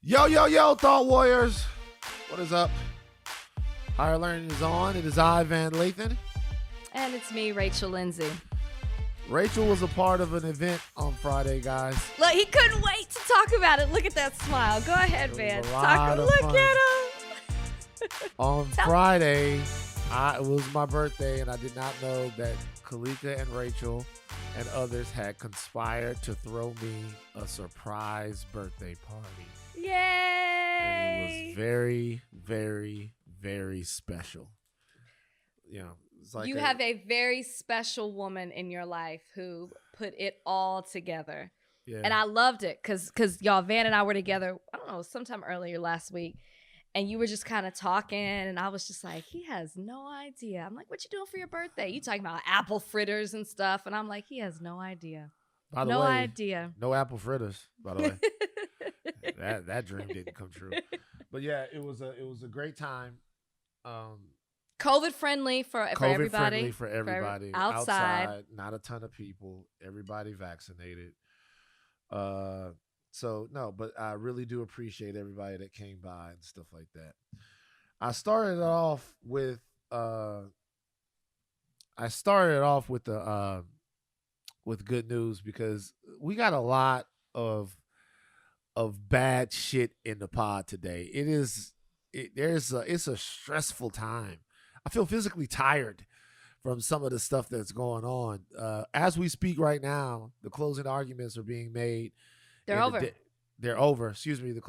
Yo, Thought Warriors. What is up? Higher Learning is on. It is I, Van Lathan. And it's me, Rachel Lindsay. Rachel was a part of an event on Friday, guys. Look, he couldn't wait to talk about it. Look at that smile. Go ahead, Van. Look Fun. at him. On Friday, it was my birthday, and I did not know that Kalika and Rachel and others had conspired to throw me a surprise birthday party. Yay! And it was very, very, very special. You know, it's like you have a very special woman in your life who put it all together. Yeah. And I loved it because y'all, Van and I were together, I don't know, sometime earlier last week. And you were just kind of talking, and I was just like, he has no idea. I'm like, what you doing for your birthday? You talking about apple fritters and stuff. And I'm like, he has no idea. By the no way, idea. No apple fritters, by the way. that dream didn't come true. But yeah, it was a great time. COVID friendly for everybody. Friendly for everybody. Outside. Not a ton of people. Everybody vaccinated. So no, but I really do appreciate everybody that came by and stuff like that. I started off with with good news because we got a lot of bad shit in the pod today. It's a stressful time. I feel physically tired from some of the stuff that's going on. As we speak right now, the closing arguments are being made. They're over. They're over. Excuse me. The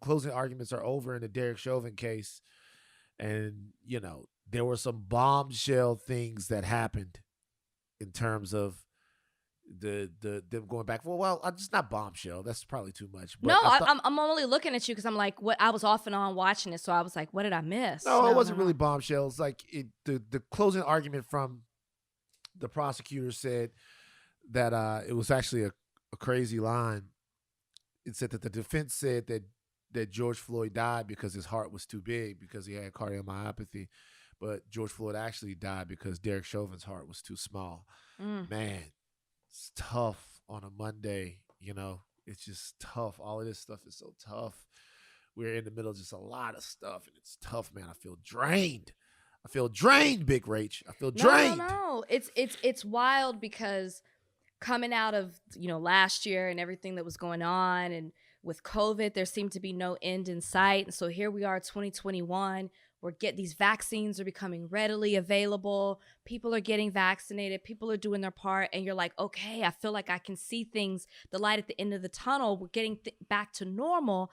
closing arguments are over in the Derek Chauvin case. And, you know, there were some bombshell things that happened in terms of them going back. Well, just not bombshell. That's probably too much. But no, I'm only looking at you because I'm like, what? I was off and on watching it, so I was like, what did I miss? No, it wasn't really bombshell. It's like the closing argument from the prosecutor said that it was actually a crazy line. It said that the defense said that George Floyd died because his heart was too big because he had cardiomyopathy, but George Floyd actually died because Derek Chauvin's heart was too small. Man, it's tough on a Monday, you know. It's just tough. All of this stuff is so tough. We're in the middle of just a lot of stuff, and it's tough, man. I feel drained. Big Rach. I feel drained. No. It's wild because coming out of, you know, last year and everything that was going on, and with COVID, there seemed to be no end in sight. And so here we are, 2021. These vaccines are becoming readily available. People are getting vaccinated. People are doing their part. And you're like, okay, I feel like I can see things, the light at the end of the tunnel. We're getting back to normal.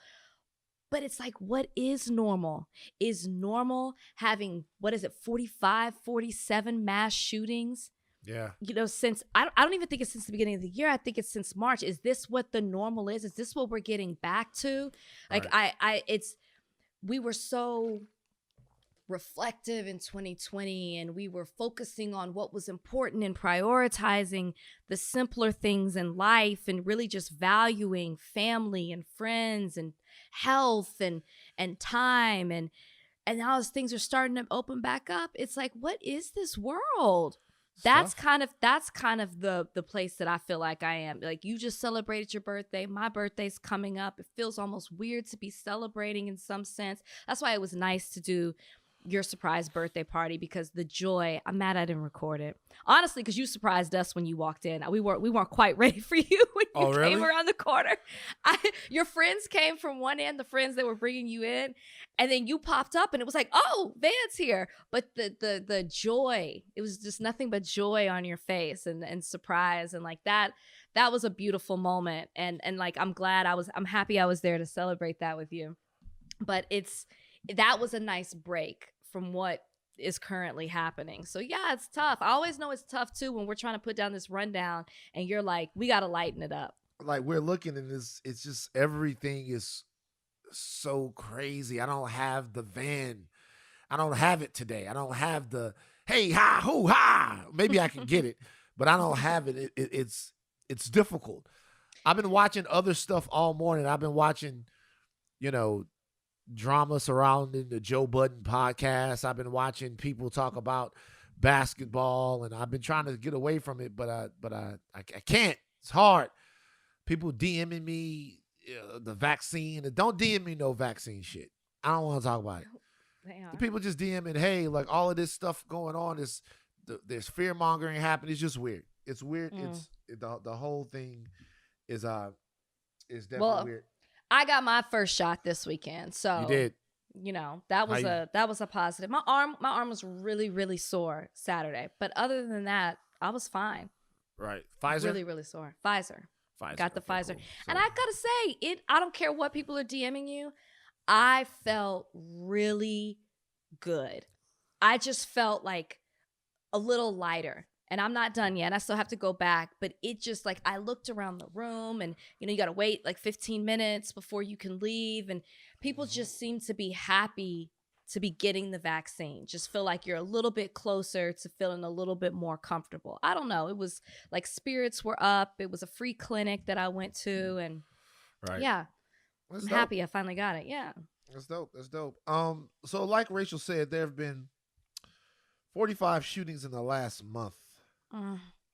But it's like, what is normal? Is normal having, 45, 47 mass shootings? Yeah. You know, since I don't even think it's since the beginning of the year. I think it's since March. Is this what the normal is? Is this what we're getting back to? Like, right. We were so reflective in 2020, and we were focusing on what was important and prioritizing the simpler things in life, and really just valuing family and friends and health and time. And now as things are starting to open back up, it's like, what is this world? That's kind of the place that I feel like I am. Like, you just celebrated your birthday. My birthday's coming up. It feels almost weird to be celebrating in some sense. That's why it was nice to do your surprise birthday party, because the joy, I'm mad I didn't record it. Honestly, because you surprised us when you walked in. We weren't quite ready for you when you came around the corner. Your friends came from one end, the friends that were bringing you in, and then you popped up and it was like, oh, Van's here. But the joy, it was just nothing but joy on your face and surprise, and like that was a beautiful moment. And like, I'm happy I was there to celebrate that with you. But that was a nice break from what is currently happening. So yeah, it's tough. I always know it's tough too when we're trying to put down this rundown and you're like, we got to lighten it up. Like, we're looking at this, it's just everything is so crazy. I don't have the Van. I don't have it today. I don't have the hey, ha, hoo, ha. Maybe I can get it, but I don't have it. It's difficult. I've been watching other stuff all morning. I've been watching, you know, drama surrounding the Joe Budden podcast. I've been watching people talk about basketball, and I've been trying to get away from it, but I can't. It's hard. People DMing me the vaccine. Don't DM me no vaccine shit. I don't want to talk about it. The people just DMing, hey, like all of this stuff going on is there's fear mongering happening. It's just weird. It's weird. The whole thing is definitely weird. I got my first shot this weekend, so you did. That was a positive. My arm was really, really sore Saturday, but other than that, I was fine. Right, Pfizer. Really, really sore. Pfizer. Got the Pfizer, cool. And I gotta say, I don't care what people are DMing you. I felt really good. I just felt like a little lighter. And I'm not done yet. I still have to go back. But it just like I looked around the room and, you got to wait like 15 minutes before you can leave. And people just seem to be happy to be getting the vaccine. Just feel like you're a little bit closer to feeling a little bit more comfortable. I don't know. It was like spirits were up. It was a free clinic that I went to. And yeah, I'm happy I finally got it. Yeah. That's dope. So like Rachel said, there have been 45 shootings in the last month.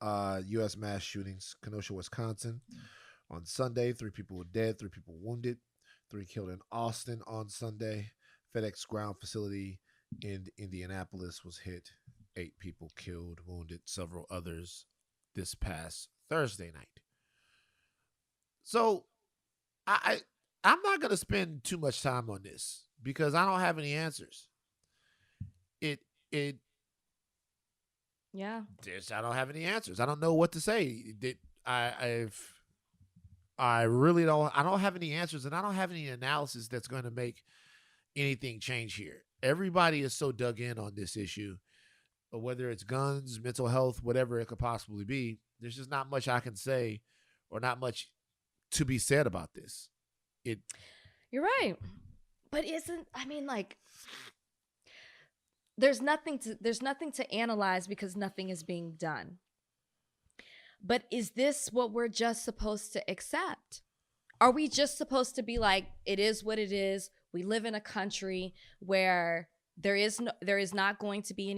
U.S. mass shootings. Kenosha, Wisconsin. On Sunday, 3 people were dead, 3 people wounded, 3 killed in Austin on Sunday. FedEx ground facility in Indianapolis was hit. 8 people killed, wounded, several others this past Thursday night. So I'm not going to spend too much time on this because I don't have any answers. Yeah. I don't have any answers. I don't know what to say. I really don't. I don't have any answers, and I don't have any analysis that's going to make anything change here. Everybody is so dug in on this issue, whether it's guns, mental health, whatever it could possibly be. There's just not much I can say, or not much to be said about this. You're right, but there's nothing to analyze because nothing is being done. But is this what we're just supposed to accept? Are we just supposed to be like, it is what it is? We live in a country where there is not going to be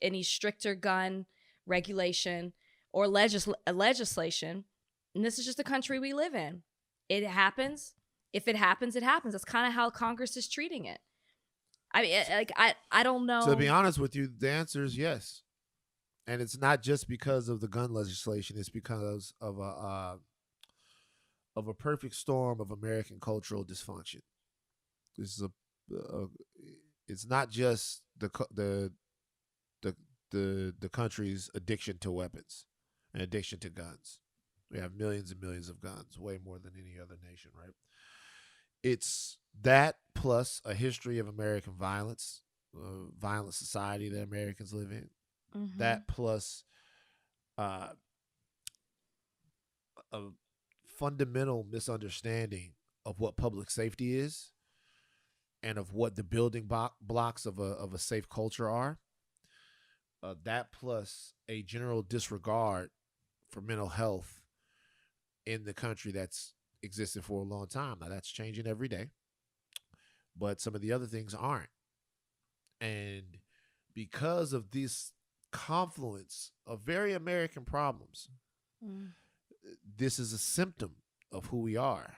any stricter gun regulation or legislation. And this is just the country we live in. It happens. If it happens, it happens. That's kind of how Congress is treating it. I mean, I don't know. To be honest with you, the answer is yes. And it's not just because of the gun legislation. It's because of a perfect storm of American cultural dysfunction. This is it's not just the country's addiction to weapons and addiction to guns. We have millions and millions of guns, way more than any other nation, right? It's that plus a history of American violence, violent society that Americans live in. Mm-hmm. That plus a fundamental misunderstanding of what public safety is and of what the building blocks of a safe culture are. That plus a general disregard for mental health in the country that's existed for a long time. Now that's changing every day, but some of the other things aren't. And because of this confluence of very American problems, this is a symptom of who we are.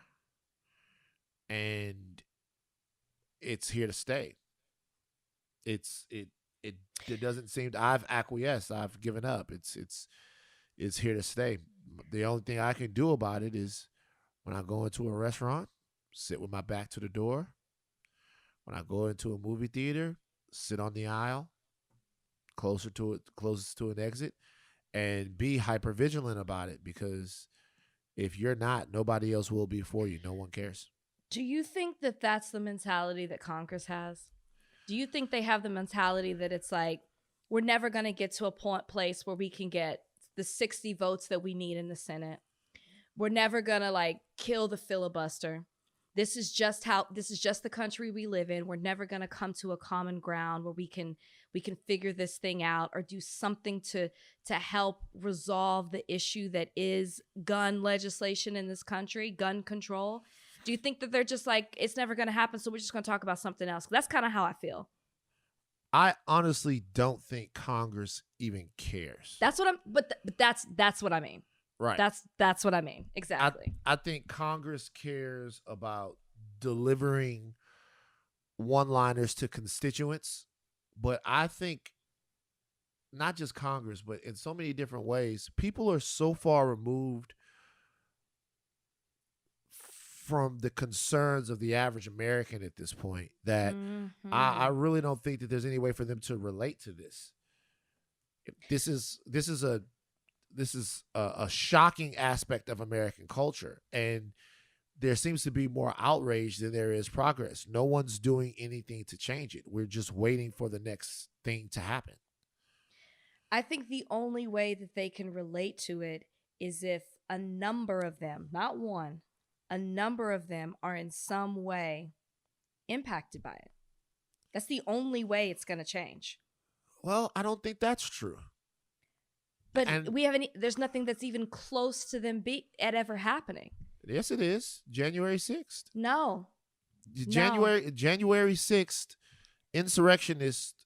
And it's here to stay. It doesn't seem to, I've acquiesced. I've given up. It's here to stay. The only thing I can do about it is when I go into a restaurant, sit with my back to the door. When I go into a movie theater, sit on the aisle, closest to an exit, and be hyper vigilant about it, because if you're not, nobody else will be for you. No one cares. Do you think that that's the mentality that Congress has? Do you think they have the mentality that it's like, we're never going to get to a place where we can get the 60 votes that we need in the Senate? We're never going to kill the filibuster. This is just the country we live in. We're never going to come to a common ground where we can figure this thing out or do something to help resolve the issue that is gun legislation in this country, gun control. Do you think that they're just like, it's never going to happen, so we're just going to talk about something else? That's kind of how I feel. I honestly don't think Congress even cares. That's what I'm. But that's what I mean. Right. That's what I mean. Exactly. I think Congress cares about delivering one-liners to constituents, but I think not just Congress, but in so many different ways, people are so far removed from the concerns of the average American at this point that I really don't think that there's any way for them to relate to this. This is a shocking aspect of American culture, and there seems to be more outrage than there is progress. No one's doing anything to change it. We're just waiting for the next thing to happen. I think the only way that they can relate to it is if a number of them, not one, a number of them are in some way impacted by it. That's the only way it's going to change. Well, I don't think that's true. But there's nothing that's even close to them at ever happening. Yes, it is. January 6th. No. January 6th, insurrectionists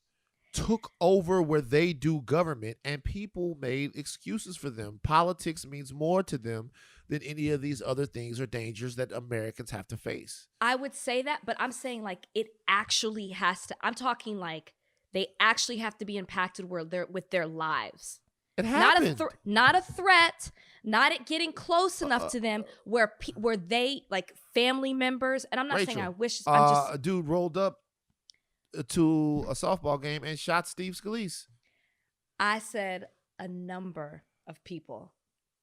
took over where they do government, and people made excuses for them. Politics means more to them than any of these other things or dangers that Americans have to face. I would say that, but I'm saying like it actually has to. I'm talking like they actually have to be impacted with their lives. It happened. Not a threat, not it getting close enough to them where they like family members. And I'm not saying I wish. A dude rolled up to a softball game and shot Steve Scalise. I said a number of people.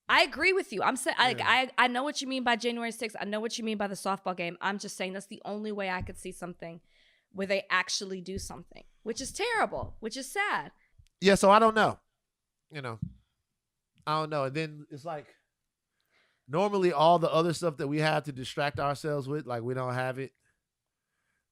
I agree with you. I'm saying I know what you mean by January 6th. I know what you mean by the softball game. I'm just saying that's the only way I could see something where they actually do something, which is terrible, which is sad. Yeah, so I don't know. I don't know. And then it's like normally all the other stuff that we have to distract ourselves with, like we don't have it.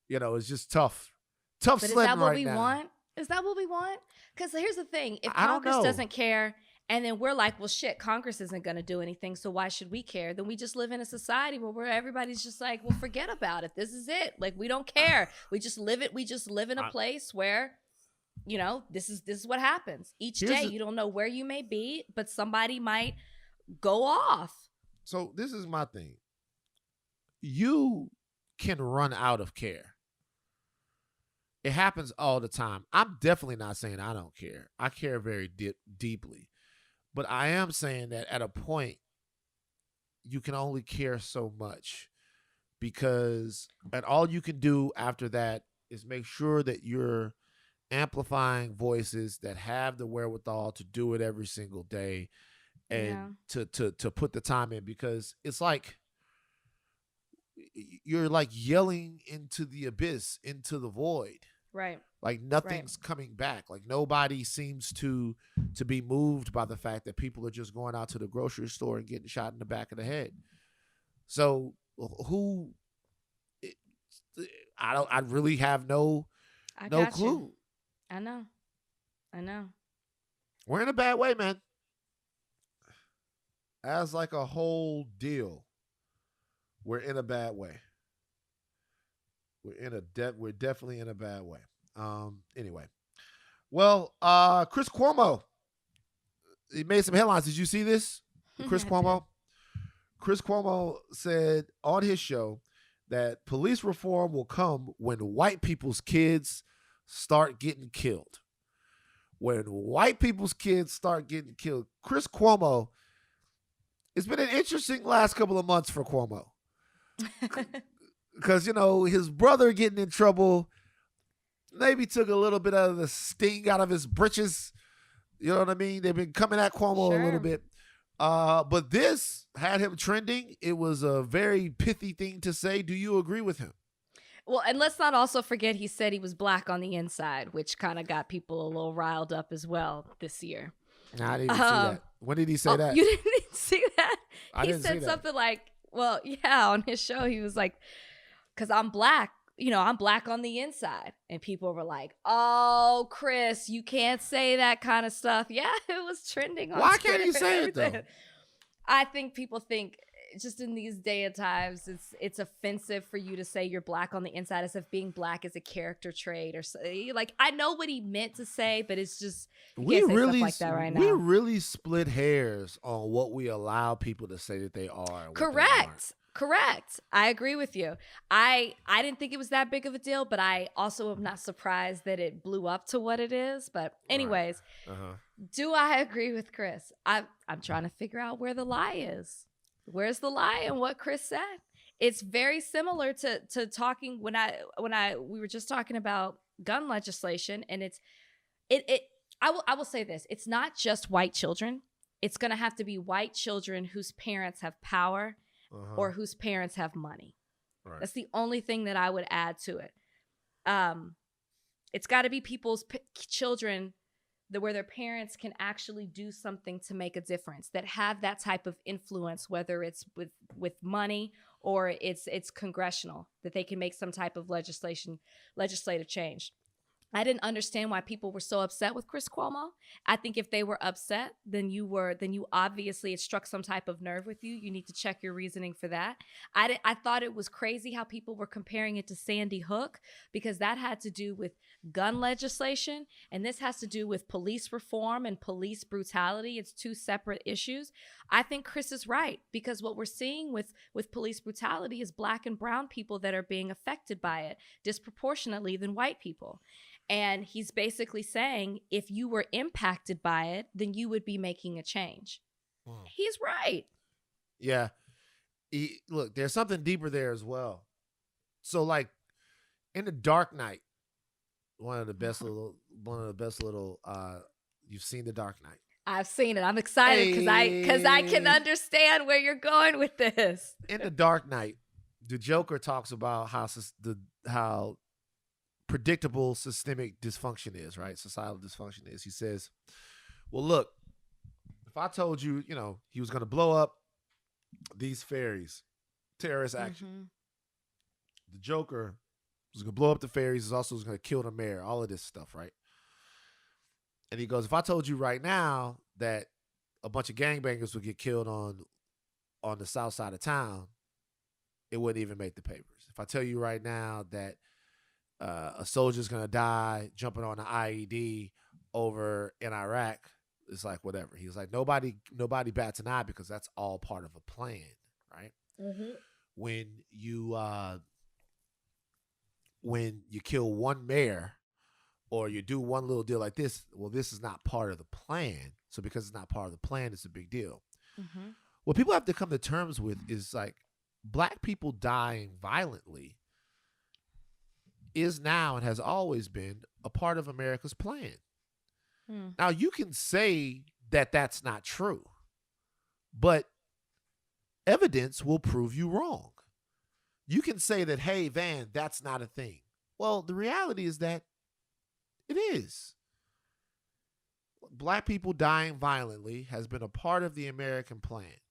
It's just tough. Tough sledding right now. Is that what we want? Is that what we want? Because here's the thing. If Congress doesn't care, and then we're like, well, shit, Congress isn't going to do anything, so why should we care? Then we just live in a society where everybody's just like, well, forget about it. This is it. Like, we don't care. We just live it. We just live in a place where, this is what happens. Each day, you don't know where you may be, but somebody might go off. So this is my thing. You can run out of care. It happens all the time. I'm definitely not saying I don't care. I care very deeply. But I am saying that at a point, you can only care so much and all you can do after that is make sure that you're amplifying voices that have the wherewithal to do it every single day and to put the time in, because it's like you're like yelling into the abyss, into the void. Right. Like nothing's coming back. Like nobody seems to be moved by the fact that people are just going out to the grocery store and getting shot in the back of the head. So I really have no clue. I know. We're in a bad way, man. As like a whole deal, we're in a bad way. We're definitely in a bad way. Anyway. Well, Chris Cuomo, he made some headlines. Did you see this? Chris Cuomo? Chris Cuomo said on his show that police reform will come when white people's kids start getting killed. When white people's kids start getting killed. Chris Cuomo, it's been an interesting last couple of months for Cuomo. Because, his brother getting in trouble maybe took a little bit of the sting out of his britches. You know what I mean? They've been coming at Cuomo a little bit. But this had him trending. It was a very pithy thing to say. Do you agree with him? Well, and let's not also forget he said he was black on the inside, which kind of got people a little riled up as well this year. I didn't see that. When did he say that? You didn't see that? He said something like, well, yeah, on his show, he was like, because I'm black, I'm black on the inside. And people were like, oh, Chris, you can't say that kind of stuff. Yeah, it was trending on Why Twitter. can't you say it, though? I think people think just in these day and times, it's offensive for you to say you're black on the inside, as if being black is a character trait or so. Like, I know what he meant to say, but it's just, you can't say stuff like that right now. We really split hairs on what we allow people to say that they are. And Correct. I agree with you. I didn't think it was that big of a deal, but I also am not surprised that it blew up to what it is. But anyways, do I agree with Chris? I'm trying to figure out where the lie is. Where's the lie in what Chris said? It's very similar to talking when we were just talking about gun legislation, and I will say this. It's not just white children. It's going to have to be white children whose parents have power or whose parents have money. Right. That's the only thing that I would add to it. It's got to be people's children where their parents can actually do something to make a difference, that have that type of influence, whether it's with money or it's congressional, that they can make some type of legislative change. I didn't understand why people were so upset with Chris Cuomo. I think if they were upset, then you obviously, it struck some type of nerve with you. You need to check your reasoning for that. I thought it was crazy how people were comparing it to Sandy Hook, because that had to do with gun legislation, and this has to do with police reform and police brutality. It's two separate issues. I think Chris is right, because what we're seeing with police brutality is black and brown people that are being affected by it disproportionately than white people. And he's basically saying, if you were impacted by it, then you would be making a change. Wow. He's right. Yeah. Look, there's something deeper there as well. So, like, in The Dark Knight, one of the best little, you've seen The Dark Knight. I've seen it. I'm excited because I can understand where you're going with this. In The Dark Knight, the Joker talks about how predictable systemic dysfunction is, right? Societal dysfunction is. He says, well, look, if I told you, he was going to blow up these ferries, terrorist action, the Joker was going to blow up the ferries, is also going to kill the mayor, all of this stuff, right? And he goes, if I told you right now that a bunch of gangbangers would get killed on the south side of town, it wouldn't even make the papers. If I tell you right now that a soldier's gonna die jumping on an IED over in Iraq, it's like whatever. He was like, nobody bats an eye, because that's all part of a plan, right? Mm-hmm. When you kill one mayor or you do one little deal like this, well, this is not part of the plan. So because it's not part of the plan, it's a big deal. Mm-hmm. What people have to come to terms with is, like, black people dying violently is now and has always been a part of America's plan. Now, you can say that that's not true, but evidence will prove you wrong. You can say that, hey, Van, that's not a thing. Well, the reality is that it is. Black people dying violently has been a part of the American plan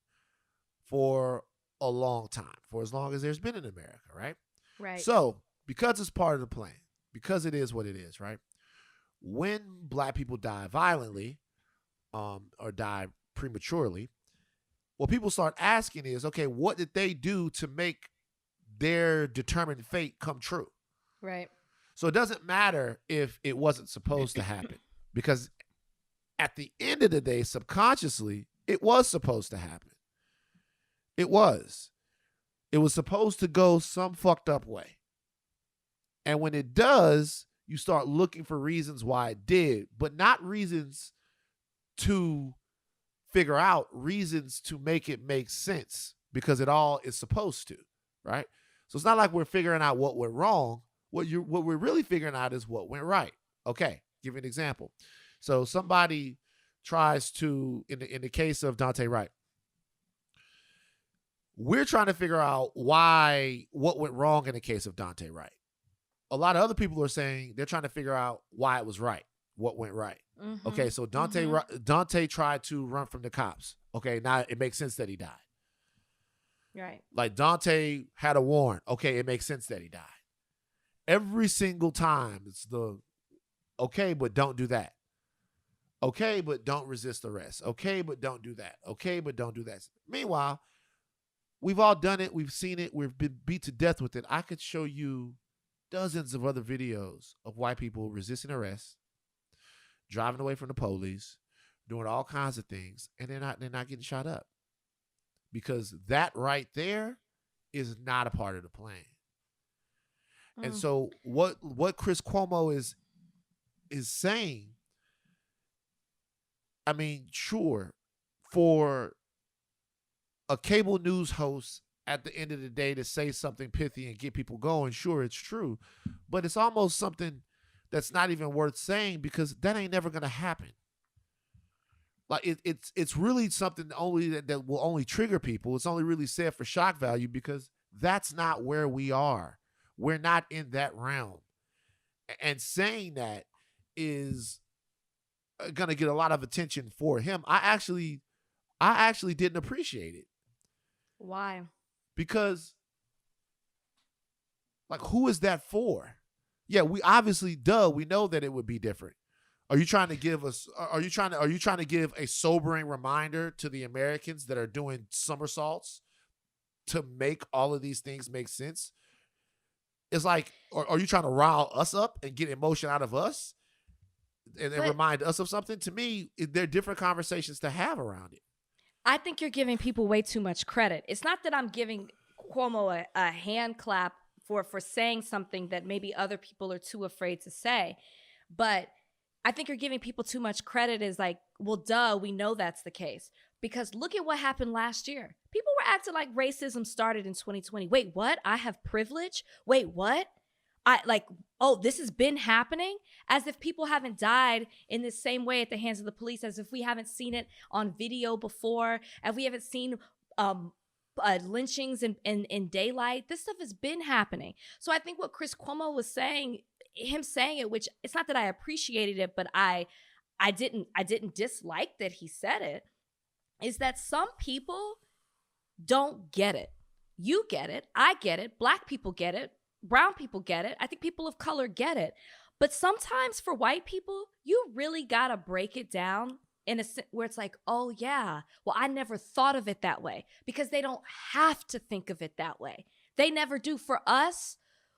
for a long time, for as long as there's been in America, right? Right. So, because it's part of the plan, because it is what it is, right? When black people die violently, or die prematurely, what people start asking is, okay, what did they do to make their determined fate come true? Right. So it doesn't matter if it wasn't supposed to happen, because at the end of the day, subconsciously, it was supposed to happen. It was. It was supposed to go some fucked up way. And when it does, you start looking for reasons why it did, but not reasons to figure out, reasons to make it make sense, because it all is supposed to, right? So it's not like we're figuring out what went wrong. What we're really figuring out is what went right. Okay, give you an example. So somebody tries to, in the case of Daunte Wright, we're trying to figure out what went wrong in the case of Daunte Wright. A lot of other people are saying they're trying to figure out why it was right, what went right. Mm-hmm. Okay, so Daunte tried to run from the cops. Okay, now it makes sense that he died. Right. Like, Daunte had a warrant. Okay, it makes sense that he died. Every single time it's okay, but don't do that. Okay, but don't resist arrest. Okay, but don't do that. Okay, but don't do that. Meanwhile, we've all done it. We've seen it. We've been beat to death with it. I could show you dozens of other videos of white people resisting arrest, driving away from the police, doing all kinds of things, and they're not getting shot up, because that right there is not a part of the plan. And Mm. so what Chris Cuomo is saying, I mean, sure, for a cable news host at the end of the day to say something pithy and get people going, sure, it's true. But it's almost something that's not even worth saying, because that ain't never gonna happen. Like it's really something only that will only trigger people. It's only really said for shock value, because that's not where we are. We're not in that realm. And saying that is gonna get a lot of attention for him. I actually didn't appreciate it, Why? because, like, who is that for? Yeah, we obviously, we know that it would be different. Are you trying to give us? Are you trying to give a sobering reminder to the Americans that are doing somersaults to make all of these things make sense? It's like, are you trying to rile us up and get emotion out of us and But remind us of something? To me, there are different conversations to have around it. I think you're giving people way too much credit. It's not that I'm giving Cuomo a hand clap for saying something that maybe other people are too afraid to say, but I think you're giving people too much credit as like, well, duh, we know that's the case. Because look at what happened last year. People were acting like racism started in 2020. Wait, what? I have privilege? Wait, what? I like, oh, this has been happening, as if people haven't died in the same way at the hands of the police, as if we haven't seen it on video before, and we haven't seen lynchings in daylight. This stuff has been happening. So I think what Chris Cuomo was saying, him saying it, which it's not that I appreciated it, but I didn't dislike that he said it, is that some people don't get it. You get it. I get it. Black people get it. Brown people get it. I think people of color get it. But sometimes for white people, you really got to break it down in a where it's like, oh yeah, well, I never thought of it that way, because they don't have to think of it that way. They never do. For us,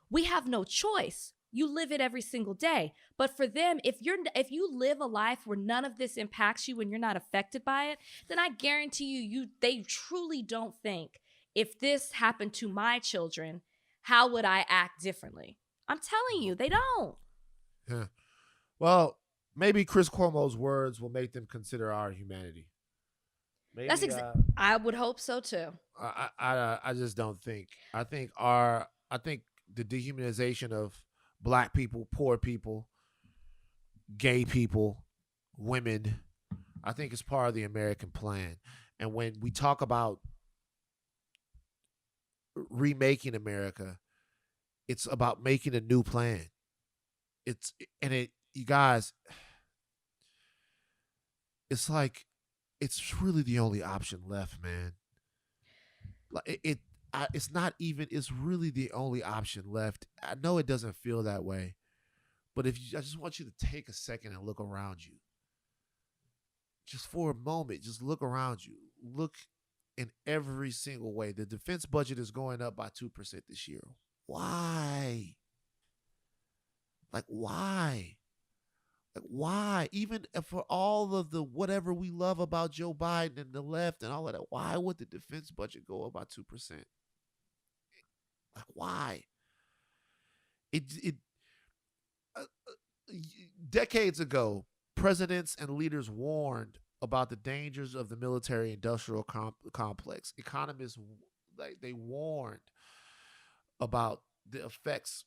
we have no choice. You live it every single day. But for them, if you live a life where none of this impacts you and you're not affected by it, then I guarantee they truly don't think, if this happened to my children, how would I act differently? I'm telling you, they don't. Yeah. Well, maybe Chris Cuomo's words will make them consider our humanity. Maybe I would hope so too. I just don't think. I think the dehumanization of black people, poor people, gay people, women, I think it's part of the American plan. And when we talk about remaking America, it's about making a new plan. You guys, it's like, it's really the only option left, man. Like it's not even. It's really the only option left. I know it doesn't feel that way, but I just want you to take a second and look around you. Just for a moment, just look around you. Look in every single way. The defense budget is going up by 2% this year. Why? Like, why? Like, why? Even for all of the whatever we love about Joe Biden and the left and all of that, why would the defense budget go up by 2%? Like, why? It decades ago, presidents and leaders warned about the dangers of the military-industrial complex. Economists, they warned about the effects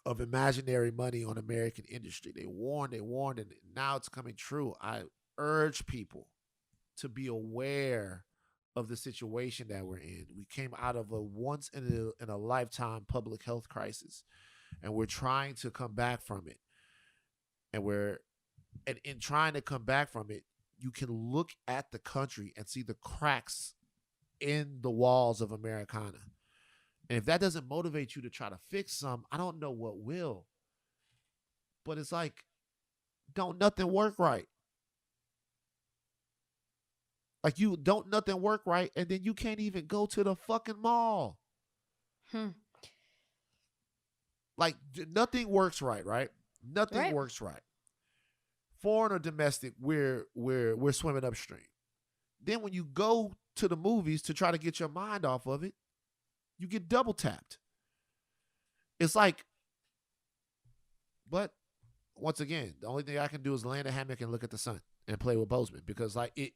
of imaginary money on American industry. They warned, and now it's coming true. I urge people to be aware of the situation that we're in. We came out of a once in a lifetime public health crisis, and we're trying to come back from it. And in trying to come back from it, you can look at the country and see the cracks in the walls of Americana. And if that doesn't motivate you to try to fix some, I don't know what will. But it's like, don't nothing work right. Like you don't nothing work right, and then you can't even go to the fucking mall. Hmm. Like nothing works right, right? Nothing Right. works right. Foreign or domestic, we're swimming upstream. Then when you go to the movies to try to get your mind off of it, you get double tapped. It's like, but once again, the only thing I can do is lay in a hammock and look at the sun and play with Bozeman because like it,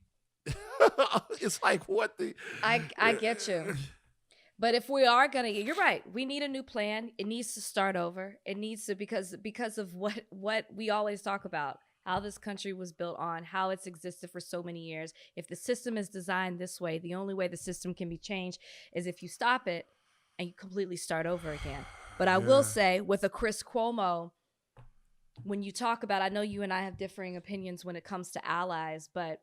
it's like what the. I get you. But if we are gonna, you're right. We need a new plan. It needs to start over. It needs to because of what we always talk about, how this country was built on, how it's existed for so many years. If the system is designed this way, the only way the system can be changed is if you stop it and you completely start over again. But I will say, with a Chris Cuomo, when you talk about, I know you and I have differing opinions when it comes to allies, but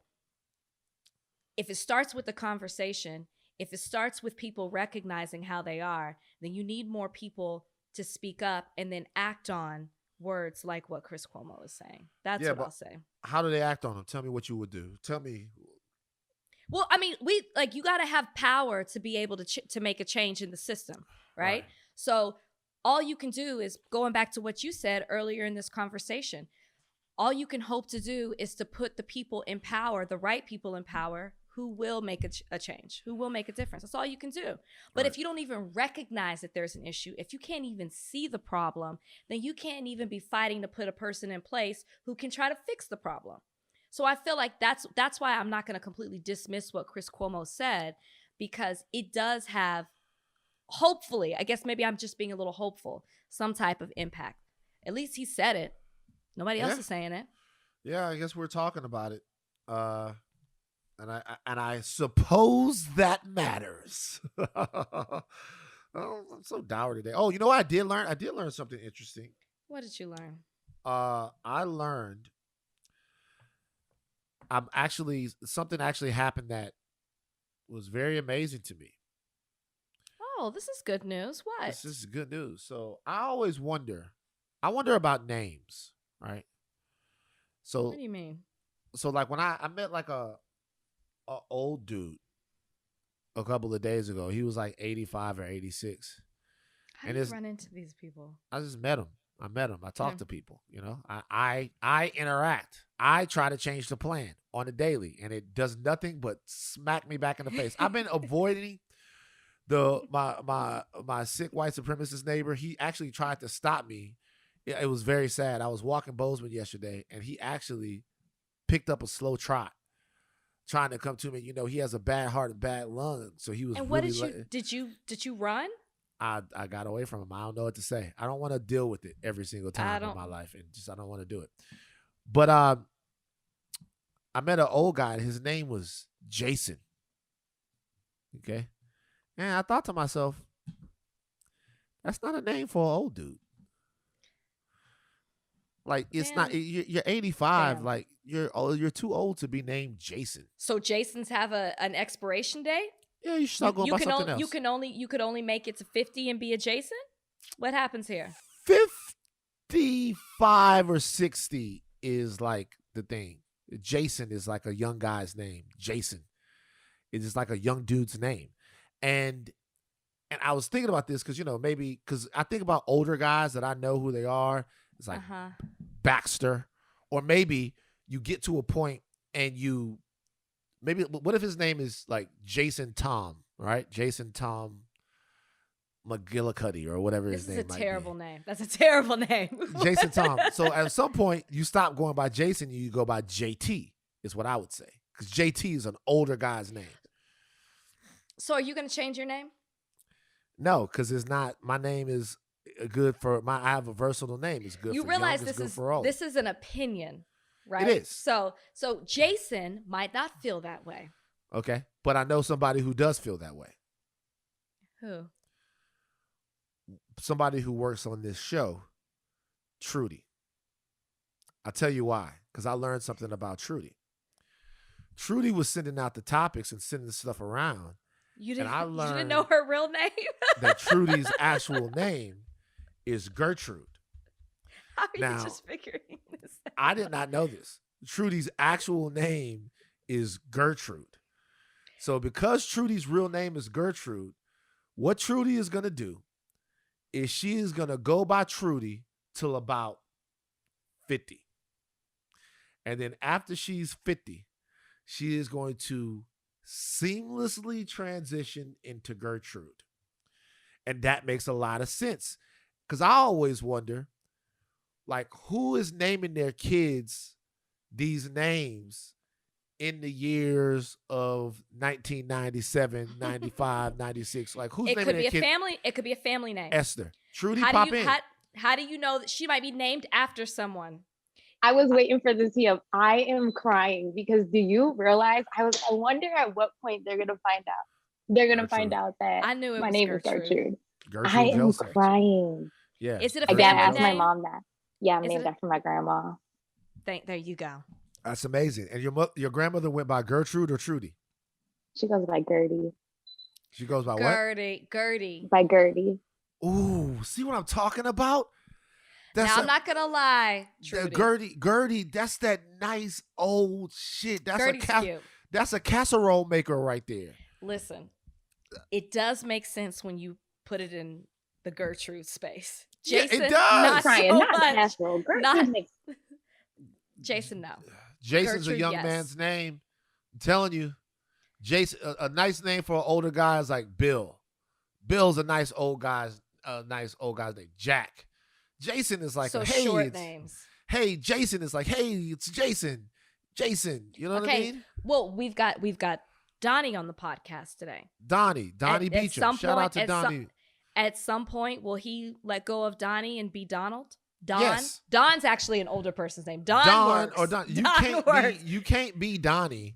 if it starts with the conversation, if it starts with people recognizing how they are, then you need more people to speak up and then act on words like what Chris Cuomo is saying. That's what I'll say. How do they act on them? Tell me what you would do. Tell me. Well, I mean, you got to have power to be able to make a change in the system, right? So all you can do is, going back to what you said earlier in this conversation, all you can hope to do is to put the people in power, the right people in power, who will make a change, who will make a difference. That's all you can do. But if you don't even recognize that there's an issue, if you can't even see the problem, then you can't even be fighting to put a person in place who can try to fix the problem. So I feel like that's why I'm not going to completely dismiss what Chris Cuomo said, because it does have, hopefully, I guess maybe I'm just being a little hopeful, some type of impact. At least he said it. Nobody else is saying it. Yeah, I guess we're talking about it. And I suppose that matters. Oh, I'm so dour today. Oh, you know what I did learn? I did learn something interesting. What did you learn? I learned something actually happened that was very amazing to me. Oh, this is good news. What? This is good news. So I wonder about names, right? So what do you mean? So like when I met like a old dude a couple of days ago. He was like 85 or 86. How do you run into these people? I just met him. I talk to people, you know. I interact. I try to change the plan on a daily, and it does nothing but smack me back in the face. I've been avoiding my sick white supremacist neighbor. He actually tried to stop me. It was very sad. I was walking Bozeman yesterday, and he actually picked up a slow trot, trying to come to me. You know, he has a bad heart and bad lung, so he was. And what did you run? I got away from him. I don't know what to say. I don't want to deal with it every single time in my life, and I don't want to do it. But I met an old guy, and his name was Jason. Okay, and I thought to myself, that's not a name for an old dude. Like it's not. You're 85. Damn. Like you're too old to be named Jason. So Jasons have an expiration date? Yeah, you should start going by something else. You could only make it to 50 and be a Jason? What happens here? 55 or 60 is like the thing. Jason is like a young guy's name. Jason. It is like a young dude's name. And I was thinking about this because, you know, maybe because I think about older guys that I know who they are. It's like Baxter. Or maybe you get to a point and maybe what if his name is like Jason Tom, right? Jason Tom McGillicuddy or whatever his name might be. This is a terrible name. That's a terrible name. Jason Tom. So at some point you stop going by Jason, you go by JT is what I would say. Because JT is an older guy's name. So are you going to change your name? No, because it's not. My name is good for I have a versatile name. It's good. You for realize young, this is an opinion, right? It is. So Jason might not feel that way. Okay, but I know somebody who does feel that way. Who? Somebody who works on this show, Trudy. I'll tell you why. Because I learned something about Trudy. Trudy was sending out the topics and sending stuff around. You didn't know her real name? That Trudy's actual name is Gertrude. How are you just figuring this out? I did not know this. Trudy's actual name is Gertrude. So because Trudy's real name is Gertrude, what Trudy is gonna do is she is gonna go by Trudy till about 50. And then after she's 50, she is going to seamlessly transition into Gertrude. And that makes a lot of sense. Because I always wonder, like, who is naming their kids these names in the years of 1997, 95, 96? Like, who's It naming could their be a kid? family. It could be a family name. Esther. Trudy, How pop do you in. how do you know that she might be named after someone? I was waiting for this here. I am crying because do you realize I wonder at what point they're gonna find out. They're gonna find Gertrude. out that I knew it my was name Gertrude. is Gertrude. Gertrude I am Joseph. crying. Yeah. Is it a I family gotta ask my name? mom that. Yeah, I'm Is named it after my grandma. There you go. That's amazing. And your grandmother went by Gertrude or Trudy? She goes by Gertie. She goes by what? Gertie. By Gertie. Ooh, see what I'm talking about? That's Now I'm not gonna lie, Trudy. Gertie, that's that nice old shit. That's Gertie's cute. That's a casserole maker right there. Listen, it does make sense when you put it in the Gertrude space. Jason, yeah, it does. not Crying, so not much. casserole. Gertrude Not- makes Jason, no. Jason's Gertrude, a young yes. man's name. I'm telling you, Jason, a nice name for an older guy is like Bill. Bill's a nice old guy's name. Jack. Jason is like So hey, short names. Hey, Jason is like, hey, it's Jason. Jason, you know what I mean? Well, we've got Donnie on the podcast today. Donnie Beecham. Shout out to Donnie. At some point, will he let go of Donnie and be Donald? Don? Yes. Don's actually an older person's name. Don works. Or Don. You can't be Donnie.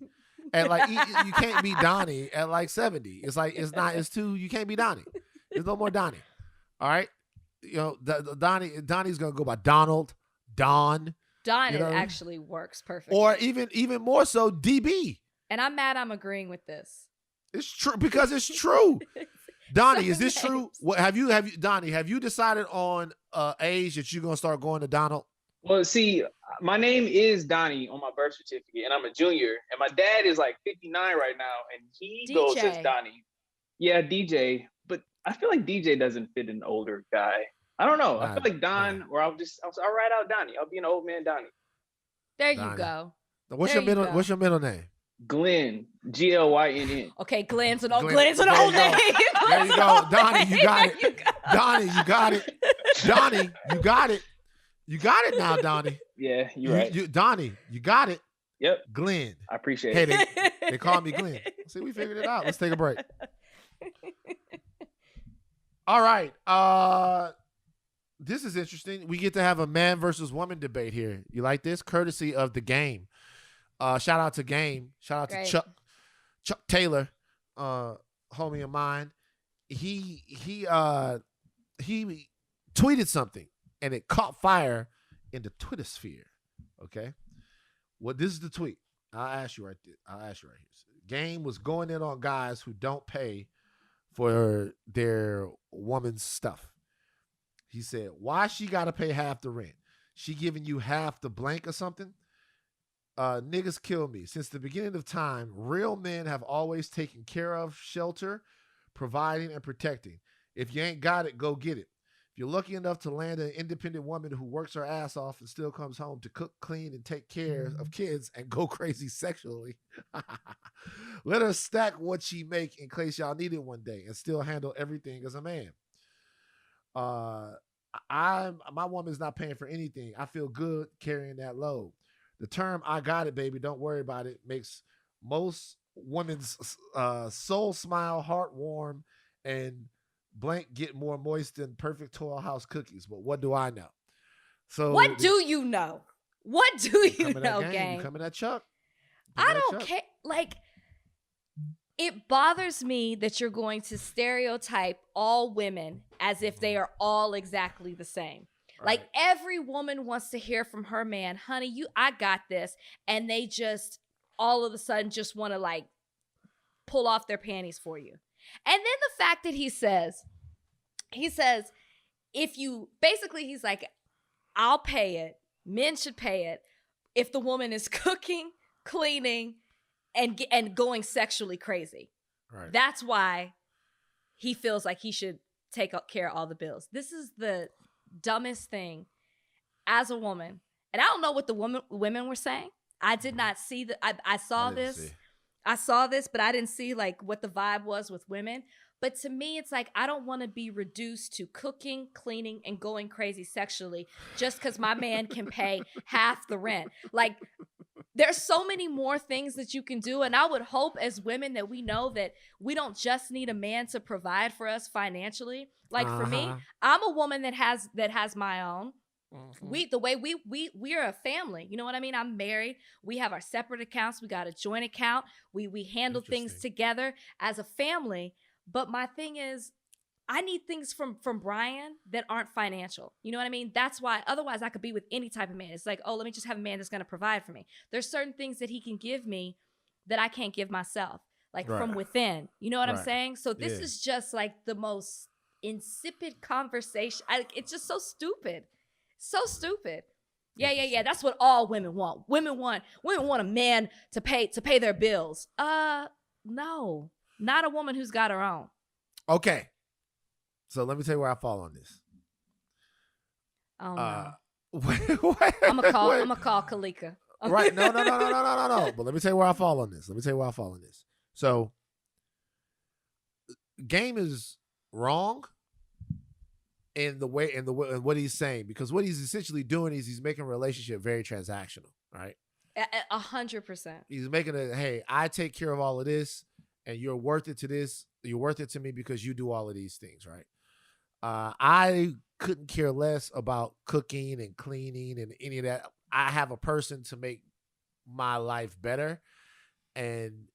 And like you can't be Donnie at like 70. It's too, you can't be Donnie. There's no more Donnie. All right. You know, Donnie's gonna go by Donald, Don. Don, you know it what I mean? actually works perfectly. Or even more so, DB. And I'm mad I'm agreeing with this. It's true because it's true. Donnie, is this Some true? names. What Donnie, have you decided on age that you're gonna start going to Donald? Well, see, my name is Donnie on my birth certificate, and I'm a junior. And my dad is like 59 right now, and he goes as DJ. Donnie. Yeah, DJ. But I feel like DJ doesn't fit an older guy. I don't know. I feel like Don, or I'll write out Donnie. I'll be an old man Donnie. There Donnie. you go. What's There your you middle? go. What's your middle name? Glynn, Glynn. Okay, Glenn's an old Glenn. name. There you go. Donnie, you got it. Donnie, you got it. Donnie, you got it. You got it now, Donnie. Yeah, you're right. Donnie, you got it. Yep, Glenn. I appreciate Hey, it. they call me Glenn. See, we figured it out. Let's take a break. All right. This is interesting. We get to have a man versus woman debate here. You like this? Courtesy of the Game. Shout out to Game. Shout out Great. to Chuck Taylor, homie of mine. He tweeted something and it caught fire in the Twitter sphere. Okay. Well, this is the tweet. I'll ask you right here. Game was going in on guys who don't pay for their woman's stuff. He said, why she got to pay half the rent? She giving you half the blank or something? Niggas kill me. Since the beginning of time, real men have always taken care of, shelter, providing, and protecting. If you ain't got it, go get it. If you're lucky enough to land an independent woman who works her ass off and still comes home to cook, clean, and take care of kids and go crazy sexually, let her stack what she make in case y'all need it one day and still handle everything as a man. My woman's not paying for anything. I feel good carrying that load. The term "I got it, baby, don't worry about it" makes most women's soul smile, heart warm, and blank get more moist than perfect Toll House cookies. But what do I know? So What do you know? What do you know, gang? You coming at Chuck? I don't care. Like, it bothers me that you're going to stereotype all women as if they are all exactly the same. Right. Like, every woman wants to hear from her man, honey, I got this. And they just all of a sudden just want to like pull off their panties for you. And then the fact that he says, if you basically, he's like, I'll pay it. Men should pay it if the woman is cooking, cleaning, and going sexually crazy. Right. That's why he feels like he should take care of all the bills. This is the dumbest thing as a woman. And I don't know what the women were saying. I did not see I saw this. I saw this, but I didn't see like what the vibe was with women. But to me, it's like, I don't want to be reduced to cooking, cleaning, and going crazy sexually just because my man can pay half the rent. Like, there's so many more things that you can do. And I would hope as women that we know that we don't just need a man to provide for us financially. Like for me, I'm a woman that has my own. We're a family. You know what I mean? I'm married. We have our separate accounts. We got a joint account. We handle things together as a family. But my thing is, I need things from Brian that aren't financial. You know what I mean? That's why, otherwise I could be with any type of man. It's like, oh, let me just have a man that's going to provide for me. There's certain things that he can give me that I can't give myself, like from within. You know what I'm saying? So this is just like the most insipid conversation. It's just so stupid. So stupid. Yeah. That's what all women want. Women want a man to pay their bills. No. Not a woman who's got her own. Okay. So let me tell you where I fall on this. Oh no. Wait, I'm gonna call Kalika. Right. No. But let me tell you where I fall on this. So Game is wrong in what he's saying, because what he's essentially doing is he's making a relationship very transactional, right? 100%. He's making it, hey, I take care of all of this, and you're worth it to this. You're worth it to me because you do all of these things, right? I couldn't care less about cooking and cleaning and any of that. I have a person to make my life better and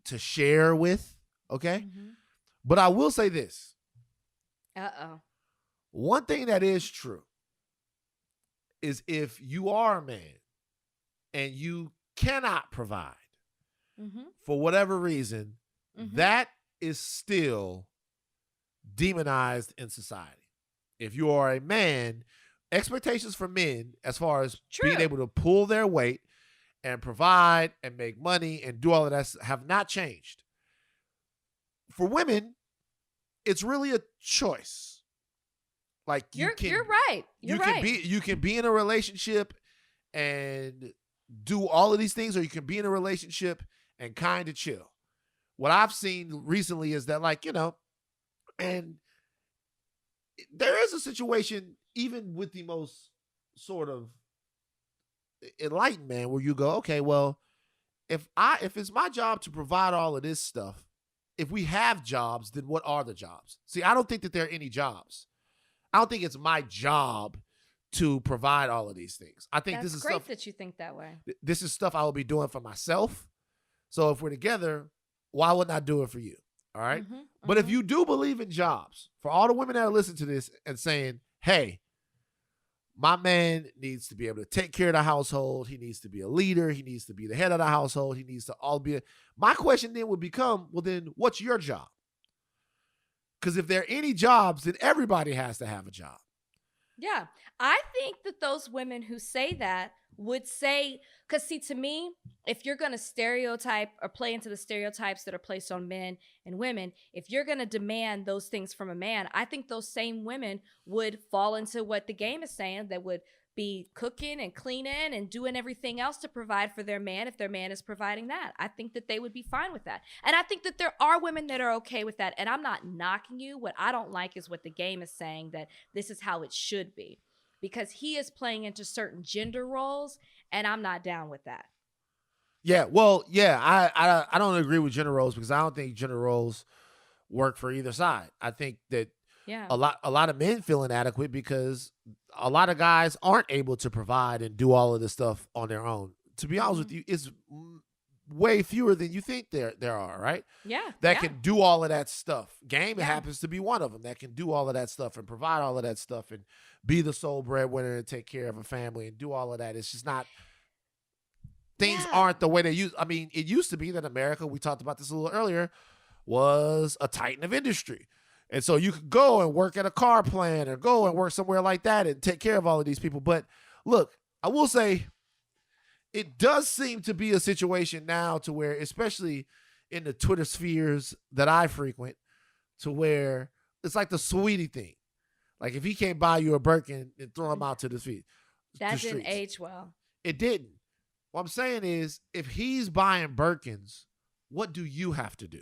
to share with, okay? Mm-hmm. But I will say this. One thing that is true is if you are a man and you cannot provide for whatever reason, that is still demonized in society. If you are a man, expectations for men as far as being able to pull their weight and provide and make money and do all of that have not changed. For women, it's really a choice. Like you're right. You're right. You can be in a relationship and do all of these things, or you can be in a relationship and kind of chill. What I've seen recently is that, like, you know, and there is a situation even with the most sort of enlightened man where you go, okay, well, if it's my job to provide all of this stuff, if we have jobs, then what are the jobs? See, I don't think that there are any jobs. I don't think it's my job to provide all of these things. I think this is great stuff that you think that way. This is stuff I will be doing for myself. So if we're together, why wouldn't I do it for you? All right. But if you do believe in jobs, for all the women that are listening to this and saying, hey, my man needs to be able to take care of the household. He needs to be a leader. He needs to be the head of the household. He needs to all be. My question then would become, well, then what's your job? Because if there are any jobs, then everybody has to have a job. Yeah. I think that those women who say that would say, because see, to me, if you're going to stereotype or play into the stereotypes that are placed on men and women, if you're going to demand those things from a man, I think those same women would fall into what the game is saying, that would be cooking and cleaning and doing everything else to provide for their man if their man is providing that. I think that they would be fine with that. And I think that there are women that are okay with that. And I'm not knocking you. What I don't like is what the game is saying, that this is how it should be. Because he is playing into certain gender roles, and I'm not down with that. Yeah, well, yeah, I don't agree with gender roles, because I don't think gender roles work for either side. I think that a lot of men feel inadequate because a lot of guys aren't able to provide and do all of this stuff on their own. To be honest with you, it's way fewer than you think there are, right? Yeah. That can do all of that stuff. Game happens to be one of them that can do all of that stuff and provide all of that stuff and be the sole breadwinner and take care of a family and do all of that. It's just not, things aren't the way they used. I mean, it used to be that America, we talked about this a little earlier, was a titan of industry. And so you could go and work at a car plant or go and work somewhere like that and take care of all of these people. But look, I will say, it does seem to be a situation now to where, especially in the Twitter spheres that I frequent, to where it's like the sweetie thing. Like if he can't buy you a Birkin and throw him out to the feet. That didn't age well. It didn't. What I'm saying is, if he's buying Birkins, what do you have to do?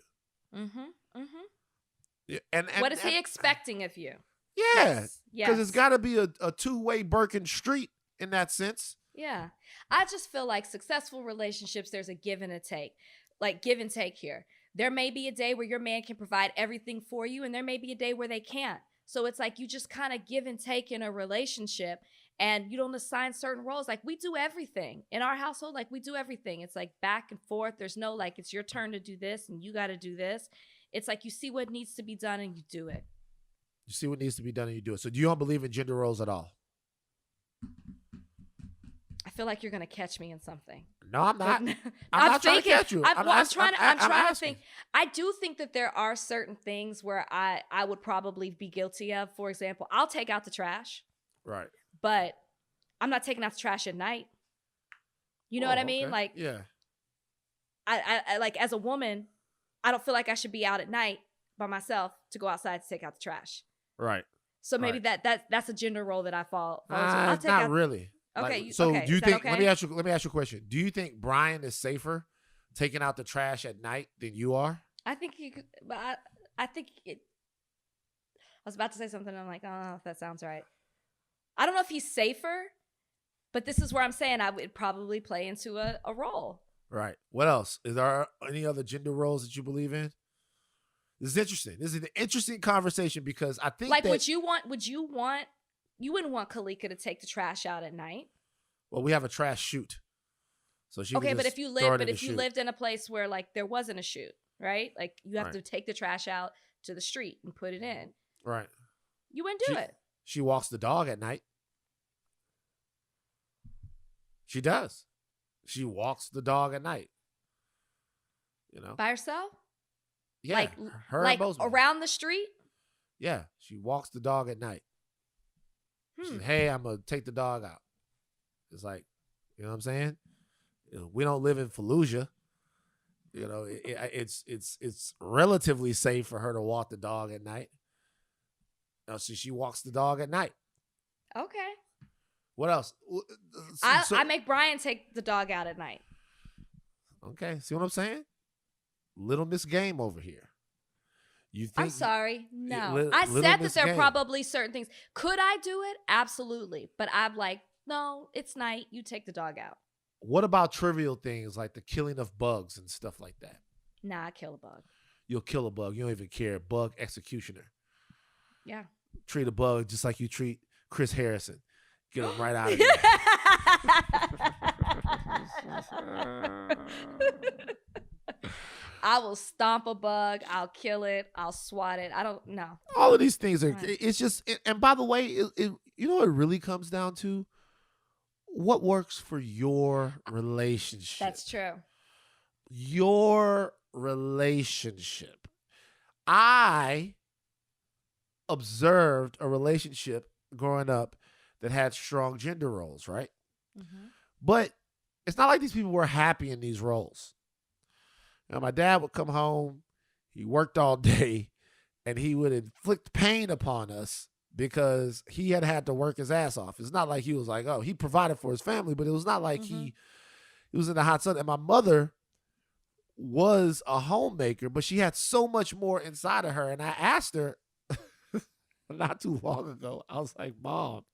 Yeah, and what is he expecting of you? Yeah, yes. Because it's got to be a two-way Birkin street in that sense. Yeah. I just feel like successful relationships, there's a give and a take. Like give and take here. There may be a day where your man can provide everything for you, and there may be a day where they can't. So it's like you just kind of give and take in a relationship, and you don't assign certain roles. Like we do everything in our household. Like we do everything. It's like back and forth. There's no like it's your turn to do this and you got to do this. It's like you see what needs to be done and you do it. You see what needs to be done and you do it. So do you don't believe in gender roles at all? I feel like you're going to catch me in something. No, I'm not. I'm not trying to catch you. I'm trying to think. I do think that there are certain things where I would probably be guilty of. For example, I'll take out the trash. Right. But I'm not taking out the trash at night. You know what I mean? Okay. Like, yeah. I like as a woman, I don't feel like I should be out at night by myself to go outside to take out the trash. Right. So maybe that's a gender role that I fall into. I'll take not really. Okay. Like, so okay. do you think? Okay? Let me ask you a question. Do you think Brian is safer taking out the trash at night than you are? I think you could, but I think it. I was about to say something. And I'm like, I don't know if that sounds right. I don't know if he's safer, but this is where I'm saying I would probably play into a role. Right. What else? Is there any other gender roles that you believe in? This is interesting. This is an interesting conversation because I think like, would you want, you wouldn't want Kalika to take the trash out at night. Well, we have a trash chute. So she okay, but if you lived in a place where like there wasn't a chute, right? Like you have to take the trash out to the street and put it in. Right. You wouldn't do it. She walks the dog at night. She does. She walks the dog at night. You know? By herself? Yeah. Like, her like and around the street? Yeah. She walks the dog at night. She says, hey, I'm going to take the dog out. It's like, you know what I'm saying? You know, we don't live in Fallujah. You know, it's relatively safe for her to walk the dog at night. So she walks the dog at night. Okay. What else? I make Brian take the dog out at night. Okay. See what I'm saying? Little Miss Game over here. You think? I'm sorry. No. I said that there are probably certain things. Could I do it? Absolutely. But I'm like, no, it's night. You take the dog out. What about trivial things like the killing of bugs and stuff like that? Nah, I kill a bug. You'll kill a bug. You don't even care. Bug executioner. Yeah. Treat a bug just like you treat Chris Harrison. Get him right out of here. I will stomp a bug. I'll kill it. I'll swat it. I don't know. All of these things are, it's just, and by the way, you know what it really comes down to? What works for your relationship? That's true. Your relationship. I observed a relationship growing up that had strong gender roles, right? Mm-hmm. But it's not like these people were happy in these roles. You know, my dad would come home, he worked all day, and he would inflict pain upon us because he had to work his ass off. It's not like he was like, oh, he provided for his family, but it was not like he was in the hot sun. And my mother was a homemaker, but she had so much more inside of her. And I asked her not too long ago, I was like, Mom,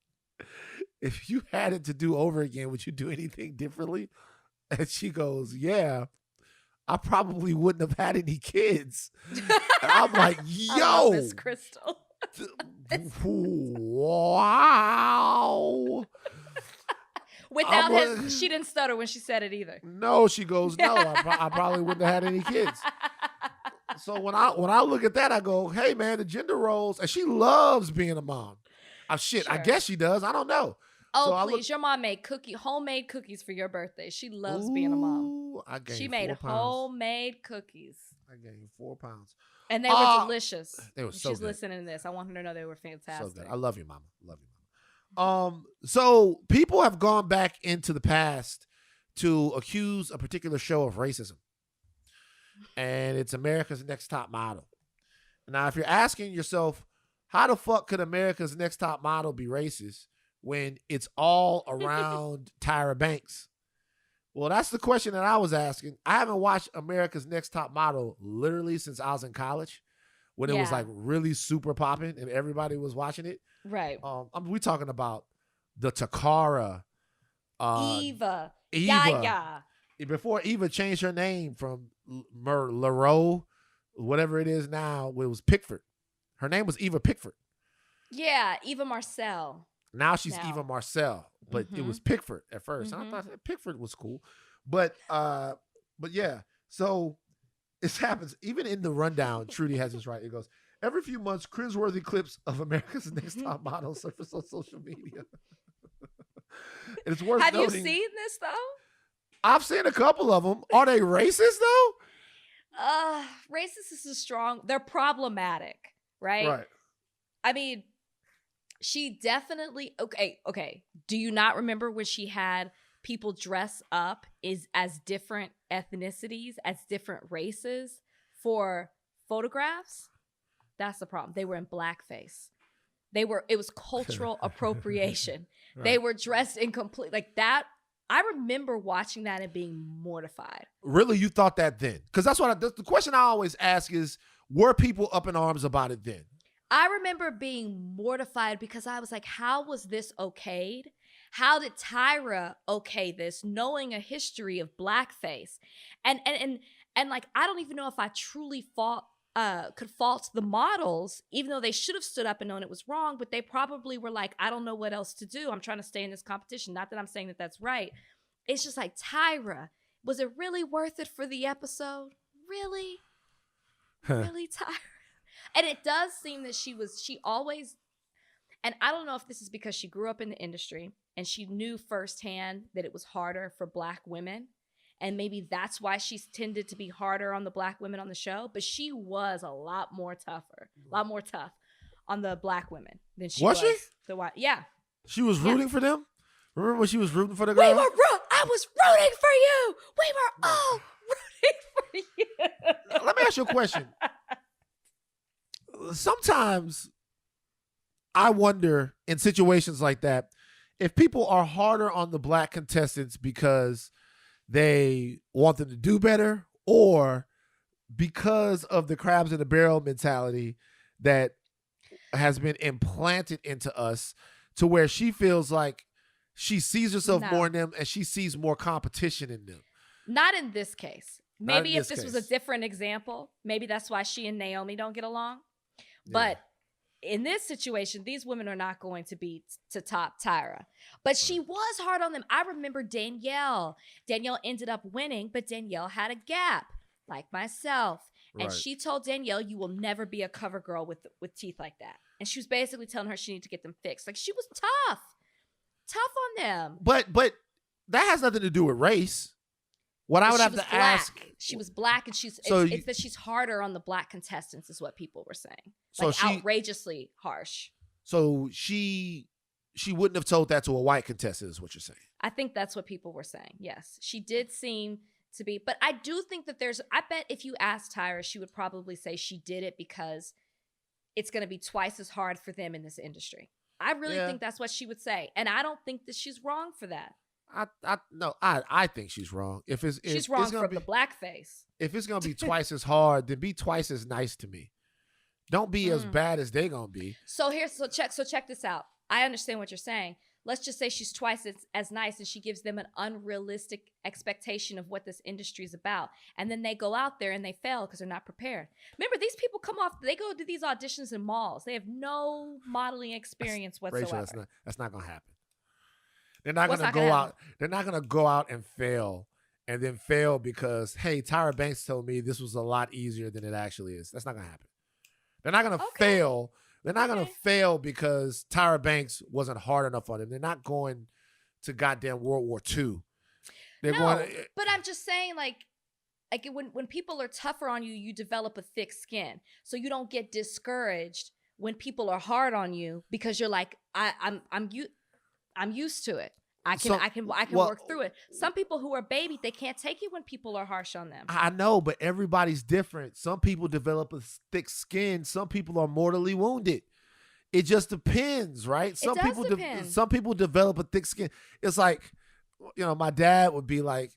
if you had it to do over again, would you do anything differently? And she goes, yeah, I probably wouldn't have had any kids. And I'm like, yo. I love this Crystal. Wow. Without she didn't stutter when she said it either. No, she goes, no, I probably wouldn't have had any kids. So when I look at that, I go, hey man, the gender roles, and she loves being a mom. Sure. I guess she does. I don't know. Oh, so please. Your mom made homemade cookies for your birthday. She loves being a mom. She made homemade cookies. I gained 4 pounds. And they were delicious. They were so She's good. listening to this. I want her to know they were fantastic. So good. I love you, Mama. So people have gone back into the past to accuse a particular show of racism. And it's America's Next Top Model. Now, if you're asking yourself, how the fuck could America's Next Top Model be racist when it's all around Tyra Banks? Well, that's the question that I was asking. I haven't watched America's Next Top Model literally since I was in college, when it was like really super popping and everybody was watching it. Right. We're talking about the Takara, Eva. Eva. Before Eva changed her name from Leroux, whatever it is now, it was Pickford. Her name was Eva Pickford. Yeah, Eva Marcel. Now she's Eva Marcel, but it was Pickford at 1st. I thought Pickford was cool, but yeah. So it happens even in the rundown. Trudy has this right. It goes, every few months, cringeworthy clips of America's Next Top Model surface on social media. It's worth Have noting, you seen this though? I've seen a couple of them. Are they racist though? Racist is a strong. They're problematic, right? Right. I mean, she definitely okay. Do you not remember when she had people dress up as different ethnicities, as different races for photographs? That's the problem. They were in blackface. It was cultural appropriation. Right. They were dressed in complete like that. I remember watching that and being mortified. Really? You thought that then? Because that's the question I always ask is, were people up in arms about it then? I remember being mortified because I was like, how was this okayed? How did Tyra okay this, knowing a history of blackface? And like, I don't even know if I truly could fault the models, even though they should have stood up and known it was wrong, but they probably were like, I don't know what else to do. I'm trying to stay in this competition. Not that I'm saying that that's right. It's just like, Tyra, was it really worth it for the episode? Really? Really, Tyra? And it does seem that she always, and I don't know if this is because she grew up in the industry and she knew firsthand that it was harder for Black women. And maybe that's why she's tended to be harder on the Black women on the show. But she was a lot more tough on the Black women than she was. She? Yeah. She was rooting for them? Remember when she was rooting for the girl? I was rooting for you. We were all rooting for you. Let me ask you a question. Sometimes I wonder in situations like that, if people are harder on the Black contestants because they want them to do better, or because of the crabs in the barrel mentality that has been implanted into us, to where she feels like she sees herself more in them and she sees more competition in them. Not in this case. Maybe if this was a different example, maybe that's why she and Naomi don't get along. Yeah. But in this situation, these women are not going to be to top Tyra. But she was hard on them. I remember Danielle. Danielle ended up winning, but Danielle had a gap, like myself. And she told Danielle, you will never be a cover girl with teeth like that. And she was basically telling her she needed to get them fixed. Like, she was tough on them. But that has nothing to do with race. What I would have to ask. She was Black, and it's that she's harder on the Black contestants, is what people were saying. Like, so outrageously harsh. So she wouldn't have told that to a white contestant, is what you're saying. I think that's what people were saying. Yes, she did seem to be, but I do think that I bet if you asked Tyra, she would probably say she did it because it's going to be twice as hard for them in this industry. I really think that's what she would say, and I don't think that she's wrong for that. I think she's wrong. She's wrong for the blackface. If it's gonna be twice as hard, then be twice as nice to me. Don't be as bad as they gonna be. So check this out. I understand what you're saying. Let's just say she's twice as nice, and she gives them an unrealistic expectation of what this industry is about, and then they go out there and they fail because they're not prepared. Remember, these people they go to these auditions in malls. They have no modeling experience whatsoever. Rachel, that's not gonna happen. They're not going to go out. They're not going to go out and fail because, hey, Tyra Banks told me this was a lot easier than it actually is. That's not going to happen. They're not going to fail. They're not going to fail because Tyra Banks wasn't hard enough on them. They're not going to goddamn World War II. But I'm just saying, like when people are tougher on you, you develop a thick skin. So you don't get discouraged when people are hard on you because you're like, I'm used to it. I can well, work through it. Some people who are babied, they can't take it when people are harsh on them. I know, but everybody's different. Some people develop a thick skin. Some people are mortally wounded. It just depends, right? Some does people depend. some people develop a thick skin. It's like, my dad would be like,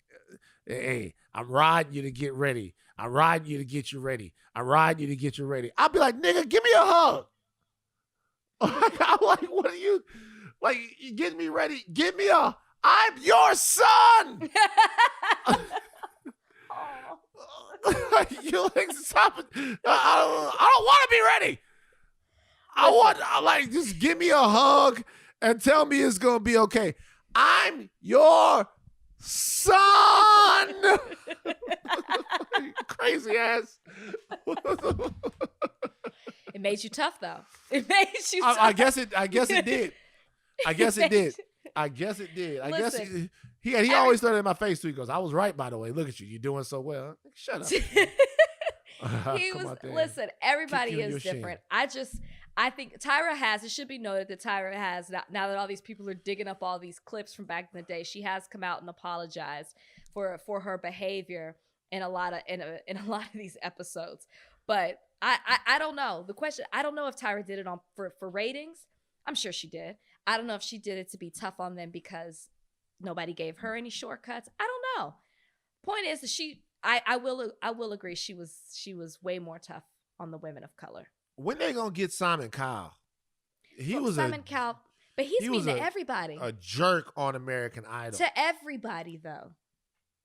"Hey, I'm riding you to get ready. I'm riding you to get you ready. I'm riding you to get you ready." I'll be like, "Nigga, give me a hug." I'm like, "What are you like? You getting me ready? Give me a. I'm your son." You like stop it. I don't want to be ready. I like just give me a hug and tell me it's gonna be okay. I'm your son. Crazy ass. It made you tough, though. It made you tough. I guess it did. I guess it did. I guess Listen, he always threw it in my face too. He goes, "I was right, by the way. Look at you. You're doing so well." Shut up. Listen, everybody Kick you in your is different. I think Tyra it should be noted that Tyra has, now that all these people are digging up all these clips from back in the day, she has come out and apologized for her behavior in a lot of these episodes. But I don't know. The question, I don't know if Tyra did it for ratings. I'm sure she did. I don't know if she did it to be tough on them because nobody gave her any shortcuts. I don't know. Point is that I will agree she was way more tough on the women of color. When they gonna get Simon Cowell? Simon Cowell, but he's mean to everybody. A jerk on American Idol. To everybody, though.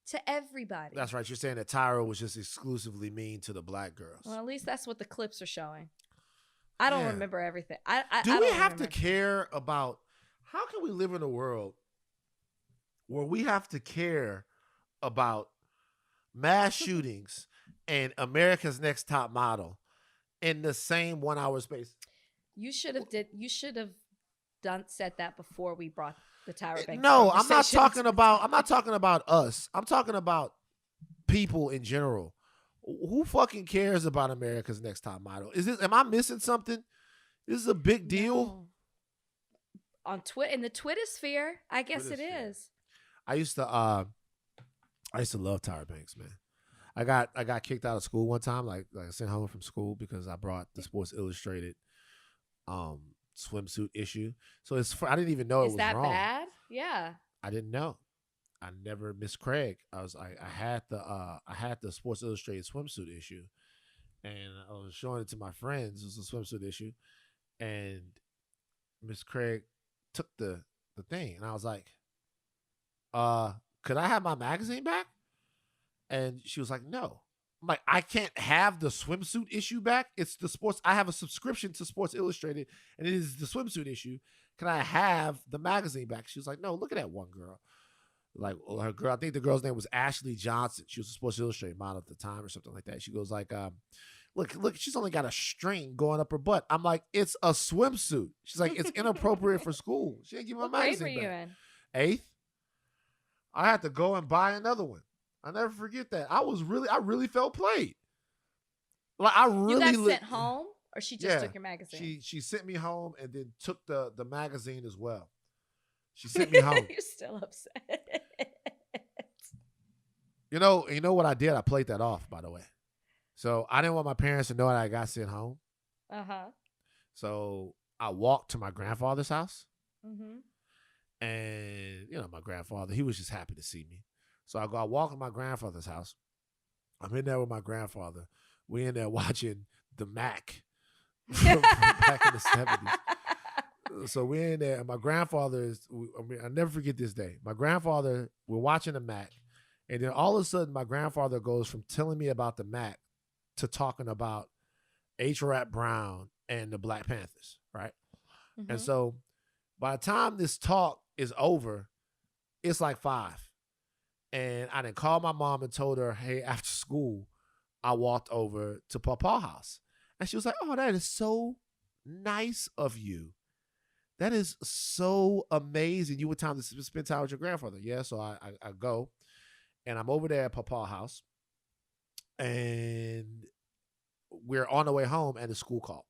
To everybody. That's right. You're saying that Tyra was just exclusively mean to the black girls. Well, at least that's what the clips are showing. I don't remember everything. Do we have to care about? How can we live in a world where we have to care about mass shootings and America's Next Top Model in the same 1 hour space? You should have said that before we brought the Tyra Banks. No, I'm not talking about us. I'm talking about people in general. Who fucking cares about America's Next Top Model? Am I missing something? This is a big deal. No. On in the Twitter sphere, I guess it is. I used to love Tyra Banks, man. I got kicked out of school one time, like sent home from school because I brought the Sports Illustrated swimsuit issue. So I didn't even know it was wrong. Is that bad? Yeah. I didn't know. I never missed Craig. I had the Sports Illustrated swimsuit issue, and I was showing it to my friends. It was a swimsuit issue, and Miss Craig took the thing, and I was like, could I have my magazine back? And she was like, no. I'm like, I can't have the swimsuit issue back. It's the sports. I have a subscription to Sports Illustrated, and it is the swimsuit issue. Can I have the magazine back? She was like, no, look at that one girl. Like, her girl, I think the girl's name was Ashley Johnson. She was a Sports Illustrated model at the time or something like that. She goes like, look, she's only got a string going up her butt. I'm like, it's a swimsuit. She's like, it's inappropriate for school. She didn't give me my magazine back. What grade were you in? 8th. I had to go and buy another one. I never forget that. I really felt played. Like you got sent home, or she just took your magazine? She sent me home and then took the magazine as well. She sent me home. You're still upset. You know what I did? I played that off, by the way. So I didn't want my parents to know that I got sent home. So I walked to my grandfather's house. And my grandfather, he was just happy to see me. So I walk to my grandfather's house. I'm in there with my grandfather. We in there watching the Mac from back in the 70s. So we're in there, and my grandfather I'll never forget this day. My grandfather, we're watching the Mac, and then all of a sudden my grandfather goes from telling me about the Mac to talking about H. Rap Brown and the Black Panthers, right? And so by the time this talk is over, it's like 5. And I didn't call my mom and told her, hey, after school, I walked over to Papa's house. And she was like, oh, that is so nice of you. That is so amazing. You would time to spend time with your grandfather. Yeah, so I go, and I'm over there at Papa's house, and we're on the way home, and the school called.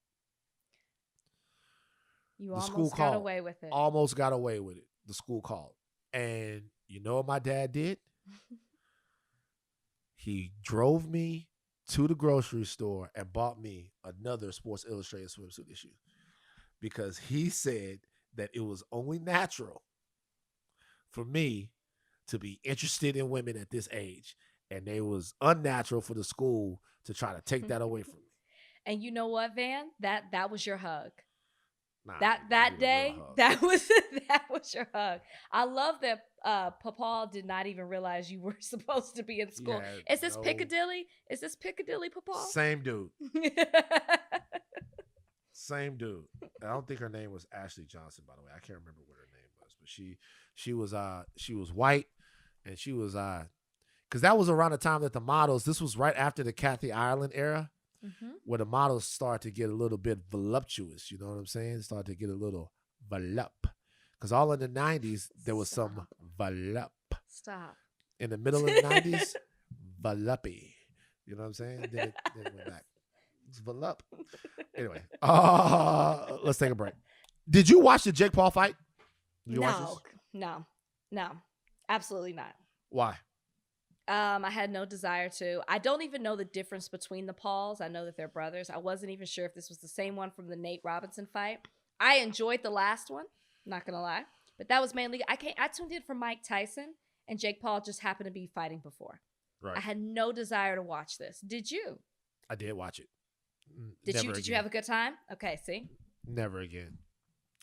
You almost got away with it. Almost got away with it. The school called. And you know what my dad did? He drove me to the grocery store and bought me another Sports Illustrated swimsuit issue because he said that it was only natural for me to be interested in women at this age, and it was unnatural for the school to try to take that away from me. And you know what, Van? That was your hug. Nah, That day, that was your hug. I love that Papa did not even realize you were supposed to be in school. Is this Piccadilly? Is this Piccadilly, Papa? Same dude. Same dude. I don't think her name was Ashley Johnson, by the way. I can't remember what her name was, but she was white, and she was because that was around the time that the models. This was right after the Kathy Ireland era. Mm-hmm. Where the models start to get a little bit voluptuous, you know what I'm saying? Start to get a little voluptuous. Because all in the 90s, there was some voluptuous. Stop. In the middle of the 90s, voluptuous. You know what I'm saying? Then it went back. It's voluptuous. Anyway, let's take a break. Did you watch the Jake Paul fight? No, absolutely not. Why? I had no desire to. I don't even know the difference between the Pauls. I know that they're brothers. I wasn't even sure if this was the same one from the Nate Robinson fight. I enjoyed the last one, not gonna lie, but that was mainly I tuned in for Mike Tyson, and Jake Paul just happened to be fighting before. Right. I had no desire to watch this. Did you? I did watch it. Did you have a good time? Okay, see. Never again.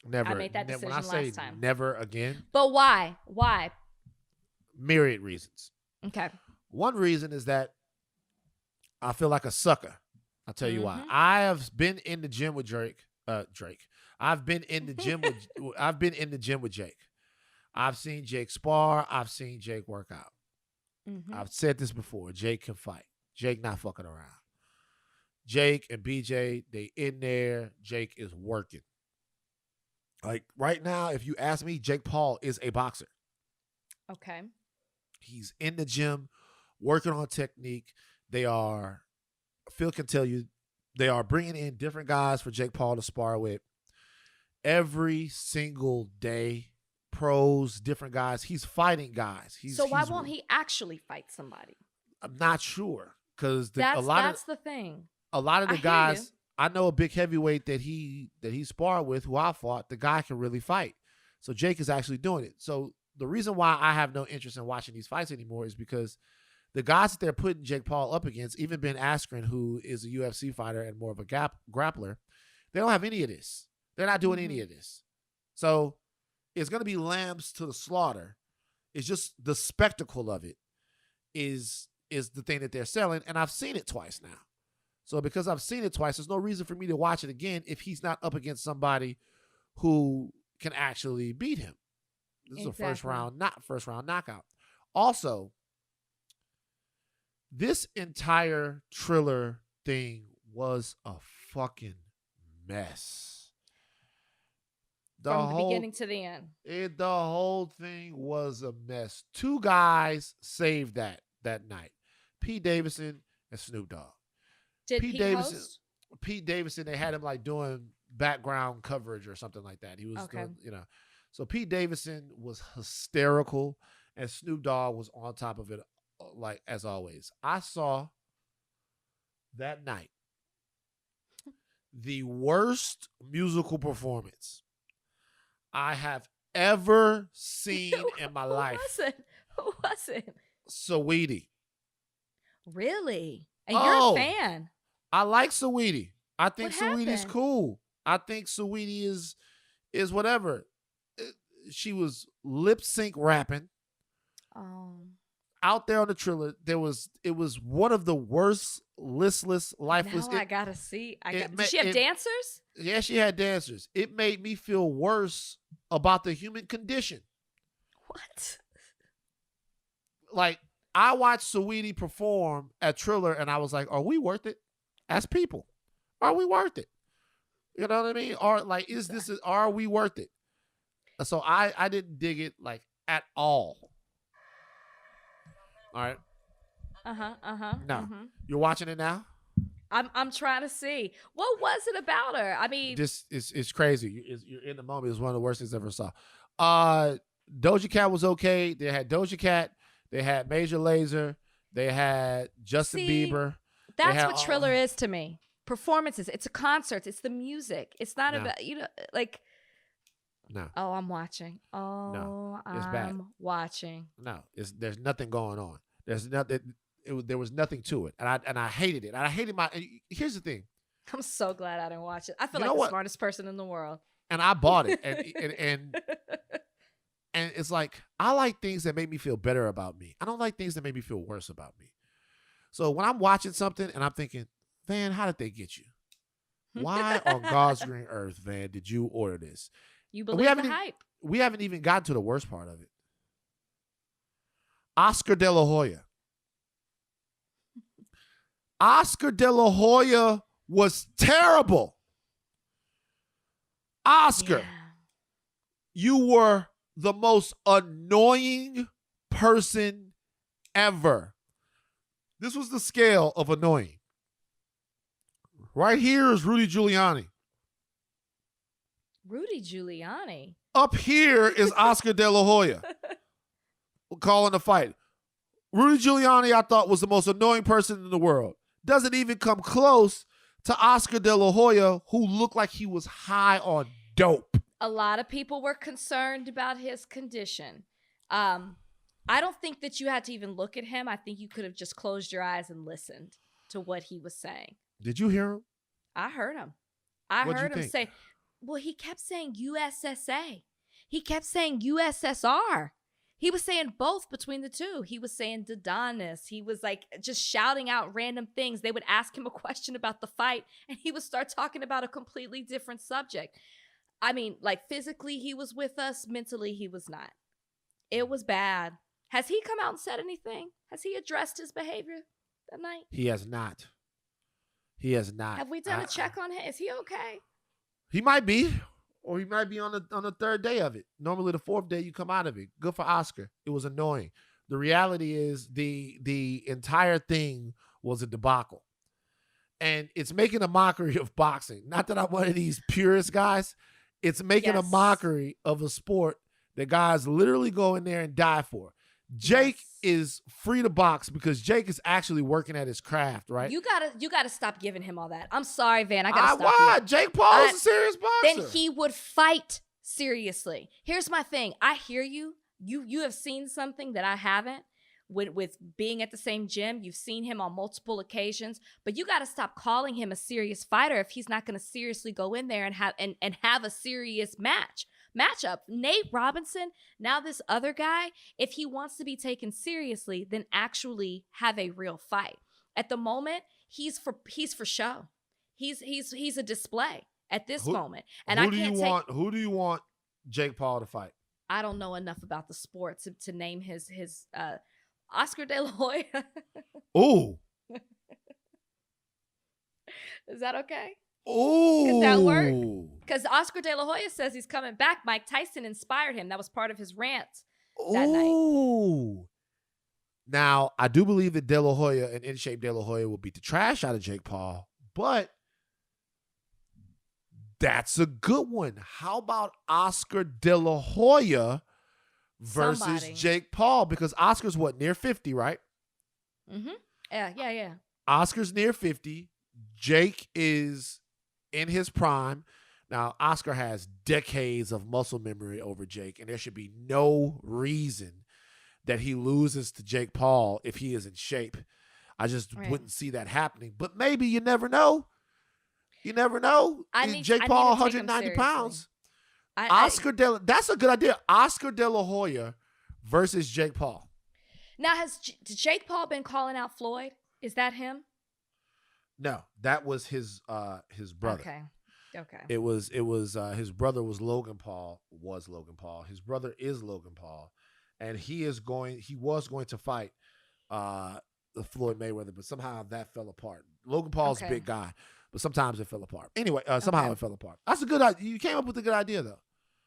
Never. I made that decision when I say last time. Never again. But why? Why? Myriad reasons. Okay. One reason is that I feel like a sucker. I'll tell you why. I have been in the gym with Drake. I've been in the gym with Jake. I've seen Jake spar. I've seen Jake work out. Mm-hmm. I've said this before. Jake can fight. Jake not fucking around. Jake and BJ, they in there. Jake is working. Like right now, if you ask me, Jake Paul is a boxer. Okay. He's in the gym, working on technique. Phil can tell you, they are bringing in different guys for Jake Paul to spar with. Every single day, pros, different guys. He's fighting guys. So why won't he actually fight somebody? I'm not sure because that's the thing. A lot of the guys, I know a big heavyweight that he sparred with, who I fought. The guy can really fight. So Jake is actually doing it. So the reason why I have no interest in watching these fights anymore is because the guys that they're putting Jake Paul up against, even Ben Askren, who is a UFC fighter and more of a grappler, they don't have any of this. They're not doing any of this. So it's going to be lambs to the slaughter. It's just the spectacle of it is the thing that they're selling, and I've seen it twice now. So because I've seen it twice, there's no reason for me to watch it again if he's not up against somebody who can actually beat him. This is a first round knockout. Also, this entire Triller thing was a fucking mess. From the beginning to the end. The whole thing was a mess. Two guys saved that night. Pete Davidson and Snoop Dogg. Did Pete Davidson host? Pete Davidson, they had him like doing background coverage or something like that. He was doing, So Pete Davidson was hysterical, and Snoop Dogg was on top of it, like as always. I saw that night the worst musical performance I have ever seen in my life. Who was it? Saweetie. Really? And you're a fan. I like Saweetie. I think Saweetie's cool. I think Saweetie is whatever. She was lip sync rapping. Out there on the Triller, it was one of the worst listless, lifeless. Now I gotta see. Did she have dancers? Yeah, she had dancers. It made me feel worse about the human condition. What? Like, I watched Saweetie perform at Triller, and I was like, are we worth it? As people, are we worth it? You know what I mean? Or like, are we worth it? So I didn't dig it like at all. All right. No. You're watching it now? I'm trying to see. What was it about her? I mean, this is crazy. You're in the moment. It's one of the worst things I ever saw. Doja Cat was okay. They had Doja Cat. They had Major Lazer. They had Justin See, Bieber. That's had what Triller is to me. Performances. It's a concert. It's the music. It's not No. about like. No, Oh, I'm watching. Oh, it's bad. I'm watching. no. There's nothing going on. There's nothing. There was nothing to it, and I hated it. And I hated my. And here's the thing. I'm so glad I didn't watch it. I feel You like know the what? smartest person in the world. And I bought it, and it's like I like things that make me feel better about me. I don't like things that make me feel worse about me. So when I'm watching something and I'm thinking, Van, how did they get you? Why on God's green earth, Van, did you order this? You believe the hype. We haven't even gotten to the worst part of it. Oscar De La Hoya. Oscar De La Hoya was terrible. Oscar, Yeah. you were the most annoying person ever. This was the scale of annoying. Right here is Rudy Giuliani. Rudy Giuliani. Up here is Oscar De La Hoya calling the fight. Rudy Giuliani, I thought, was the most annoying person in the world. Doesn't even come close to Oscar De La Hoya, who looked like he was high on dope. A lot of people were concerned about his condition. I don't think that you had to even look at him. I think you could have just closed your eyes and listened to what he was saying. Did you hear him? I heard him. I What'd you heard him think? say, well, he kept saying USSA. He kept saying USSR. He was saying both between the two. He was saying Dadonis. He was like just shouting out random things. They would ask him a question about the fight and he would start talking about a completely different subject. I mean, like physically he was with us, mentally he was not. It was bad. Has he come out and said anything? Has he addressed his behavior that night? He has not. He has not. Have we done a check on him? Is he okay? He might be, or he might be on the third day of it. Normally, the fourth day you come out of it. Good for Oscar. It was annoying. The reality is the entire thing was a debacle, and it's making a mockery of boxing. Not that I'm one of these purist guys. It's making a Yes. mockery of a sport that guys literally go in there and die for. Jake Yes. is free to box because Jake is actually working at his craft, right? You gotta stop giving him all that. I'm sorry, Van. I gotta stop why? you. Jake Paul is a serious boxer. Then he would fight seriously. Here's my thing. I hear you. You have seen something that I haven't with being at the same gym. You've seen him on multiple occasions, but you got to stop calling him a serious fighter if he's not going to seriously go in there and have a serious matchup. Nate Robinson, now this other guy, if he wants to be taken seriously, then actually have a real fight. At the moment, he's for show. He's a display at this moment. And Who do you want Jake Paul to fight? I don't know enough about the sport to name his Oscar De La Hoya. Ooh. Is that okay? Ooh. Could that work? Because Oscar De La Hoya says he's coming back. Mike Tyson inspired him. That was part of his rant that night. Ooh. Now, I do believe that De La Hoya and In Shape De La Hoya will beat the trash out of Jake Paul, but that's a good one. How about Oscar De La Hoya versus Somebody. Jake Paul? Because Oscar's what, near 50, right? Mm-hmm. Yeah. Oscar's near 50. Jake is in his prime. Now, Oscar has decades of muscle memory over Jake, and there should be no reason that he loses to Jake Paul if he is in shape. I just Right. wouldn't see that happening. But maybe you never know. You never know. Jake I Paul, need to take him 190 pounds. seriously. That's a good idea. Oscar De La Hoya versus Jake Paul. Now, has Jake Paul been calling out Floyd? Is that him? No, that was his brother. Okay. It was his brother was Logan Paul. His brother is Logan Paul, and he was going to fight Floyd Mayweather, but somehow that fell apart. Logan Paul's a Okay. big guy, but sometimes it fell apart. Anyway, somehow Okay. it fell apart. That's a good idea. You came up with a good idea though.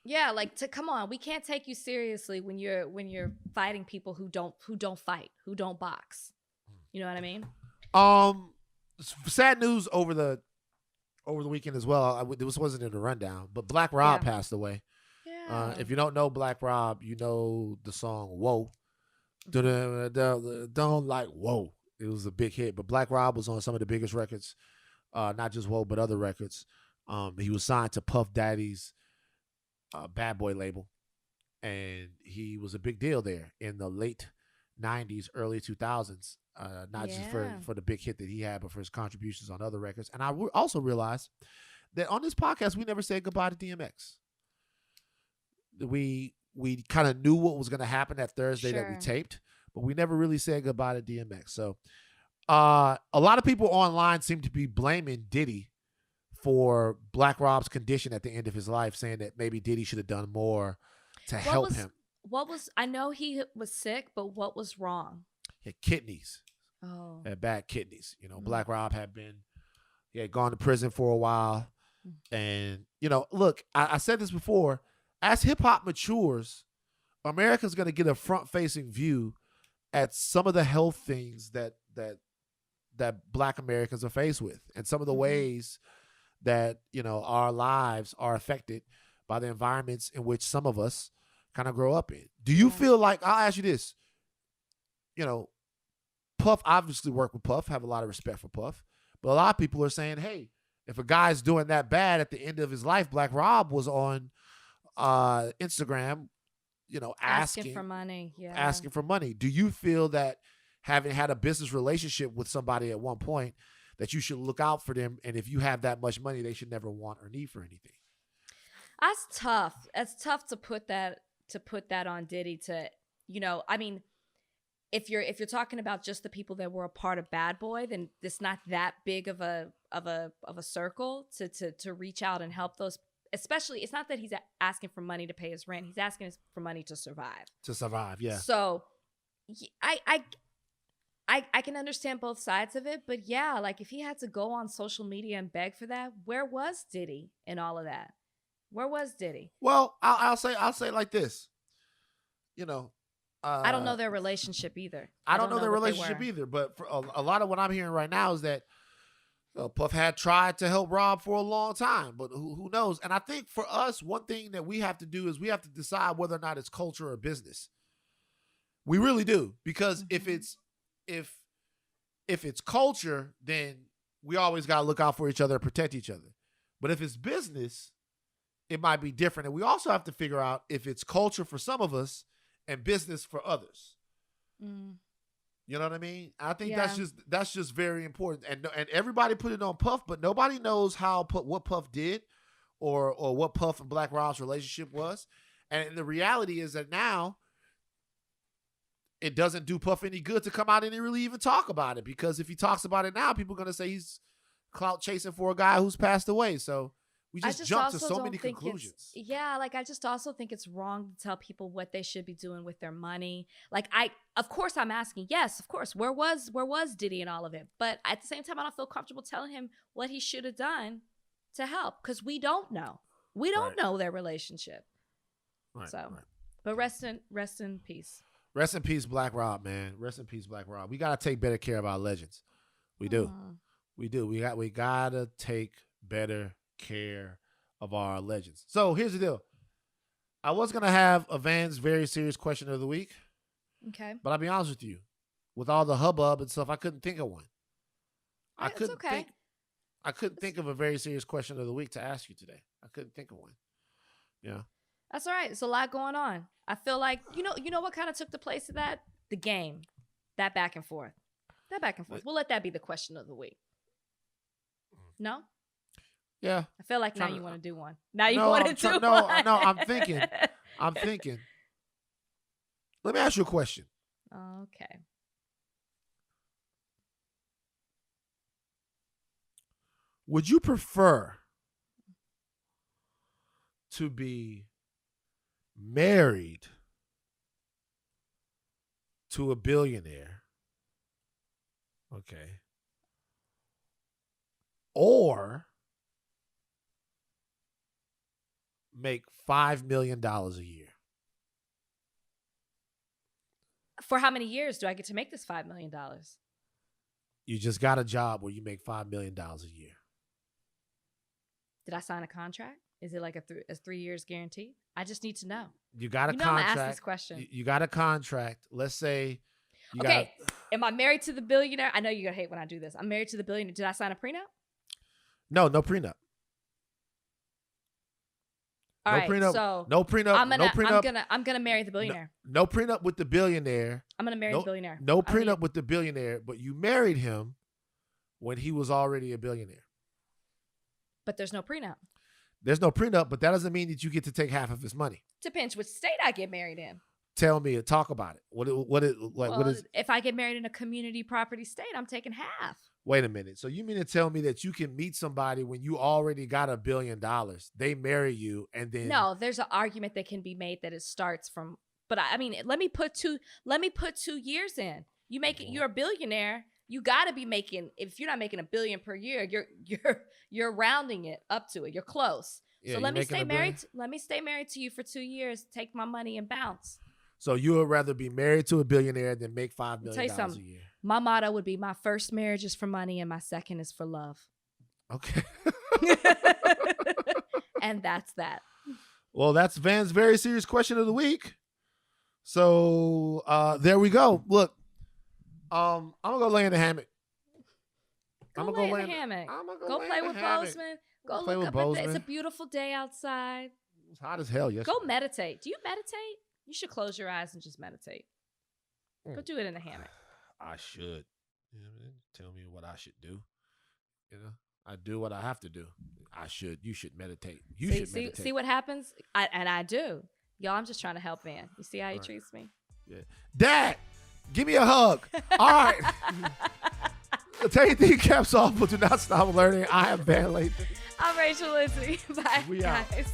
Yeah, come on, we can't take you seriously when you're fighting people who don't fight, who don't box. You know what I mean? Sad news over the weekend as well. This wasn't in the rundown, but Black Rob Yeah. passed away. Yeah. If you don't know Black Rob, you know the song "Whoa." Don't like "Whoa." It was a big hit, but Black Rob was on some of the biggest records, not just "Whoa" but other records. He was signed to Puff Daddy's Bad Boy label, and he was a big deal there in the late '90s, early 2000s. Not just for the big hit that he had, but for his contributions on other records. And I also realized that on this podcast, we never said goodbye to DMX. We kind of knew what was going to happen that Thursday that we taped, but we never really said goodbye to DMX. So a lot of people online seem to be blaming Diddy for Black Rob's condition at the end of his life, saying that maybe Diddy should have done more to help him. I know he was sick, but what was wrong? He had kidneys. Oh. Had bad kidneys. Black Rob he had gone to prison for a while. And, look, I said this before, as hip hop matures, America's going to get a front facing view at some of the health things that Black Americans are faced with, and some of the ways that, our lives are affected by the environments in which some of us kind of grow up in. Do you feel like, I'll ask you this, Puff obviously worked with Puff, have a lot of respect for Puff, but a lot of people are saying, hey, if a guy's doing that bad at the end of his life, Black Rob was on Instagram, asking for money. Yeah. Asking for money. Do you feel that having had a business relationship with somebody at one point, that you should look out for them, and if you have that much money, they should never want or need for anything? That's tough. It's tough to put that on Diddy to, if you're talking about just the people that were a part of Bad Boy, then it's not that big of a circle to reach out and help those. Especially, it's not that he's asking for money to pay his rent. He's asking for money to survive. To survive, yeah. So, I can understand both sides of it, but yeah, like if he had to go on social media and beg for that, where was Diddy in all of that? Where was Diddy? Well, I'll say it like this. I don't know their relationship either. I don't know their relationship either, but for a lot of what I'm hearing right now is that Puff had tried to help Rob for a long time, but who knows? And I think for us, one thing that we have to do is we have to decide whether or not it's culture or business. We really do, because if it's culture, then we always got to look out for each other and protect each other. But if it's business, it might be different. And we also have to figure out if it's culture for some of us and business for others. You know what I mean? I think that's just very important. And everybody put it on Puff, but nobody knows what Puff did or what Puff and Black Rob's relationship was. And the reality is that now it doesn't do Puff any good to come out and really even talk about it, because if he talks about it now, people are going to say he's clout chasing for a guy who's passed away. So we just jump to so many conclusions. I just also think it's wrong to tell people what they should be doing with their money. Of course I'm asking, yes, of course, where was Diddy in all of it? But at the same time, I don't feel comfortable telling him what he should have done to help, because we don't know. We don't know their relationship. But rest in peace. Rest in peace, Black Rob, man. Rest in peace, Black Rob. We got to take better care of our legends. We do. We do. We got to take better care of our legends. So here's the deal. I was going to have a Van's very serious question of the week. Okay. But I'll be honest with you. With all the hubbub and stuff, I couldn't think of one. I couldn't think of a very serious question of the week to ask you today. I couldn't think of one. Yeah. That's all right. It's a lot going on. I feel like, you know what kind of took the place of that? The game. That back and forth. We'll let that be the question of the week. No? Yeah. I feel like now you want to do one. Now you want to do one. No, I'm thinking. Let me ask you a question. Okay. Would you prefer to be married to a billionaire? Okay. Or make $5 million a year? For how many years do I get to make this $5 million? You just got a job where you make $5 million a year. Did I sign a contract? Is it like a 3 years guarantee? I just need to know. You got a I'm gonna contract. ask this question. You got a contract. Let's say you Okay, am I married to the billionaire? I know you're gonna hate when I do this. I'm married to the billionaire. Did I sign a prenup? No prenup. All no right, prenup. so no prenup. No prenup. I'm gonna marry the billionaire. No prenup with the billionaire. I'm gonna marry the billionaire. No prenup with the billionaire, but you married him when he was already a billionaire. But there's no prenup. There's no prenup, but that doesn't mean that you get to take half of his money. Depends which state I get married in. Tell me, talk about it. What is? If I get married in a community property state, I'm taking half. Wait a minute. So you mean to tell me that you can meet somebody when you already got $1 billion? They marry you, and then no, there's an argument that can be made that it starts from. But I mean, let me put 2 years in. You make it. You're a billionaire. You got to be making. If you're not making $1 billion per year, you're rounding it up to it. You're close. Yeah, so let me stay married. Let me stay married to you for 2 years. Take my money and bounce. So you would rather be married to a billionaire than make $5 million a year? My motto would be: my first marriage is for money, and my second is for love. Okay. And that's that. Well, that's Van's very serious question of the week. So there we go. Look, I'm gonna go lay in the hammock. Go play with Bozeman. Go look up at it's a beautiful day outside. It's hot as hell yesterday. Go meditate. Do you meditate? You should close your eyes and just meditate. Go do it in the hammock. I should. You know, tell me what I should do. You know, I do what I have to do. I should. You should meditate. You should meditate. See what happens? I do. Y'all, I'm just trying to help Van. You see how he treats me? Yeah. Dad, give me a hug. All right. Take the caps off, but do not stop learning. I am Van Lathan. I'm Rachel Lindsay. Bye, We guys.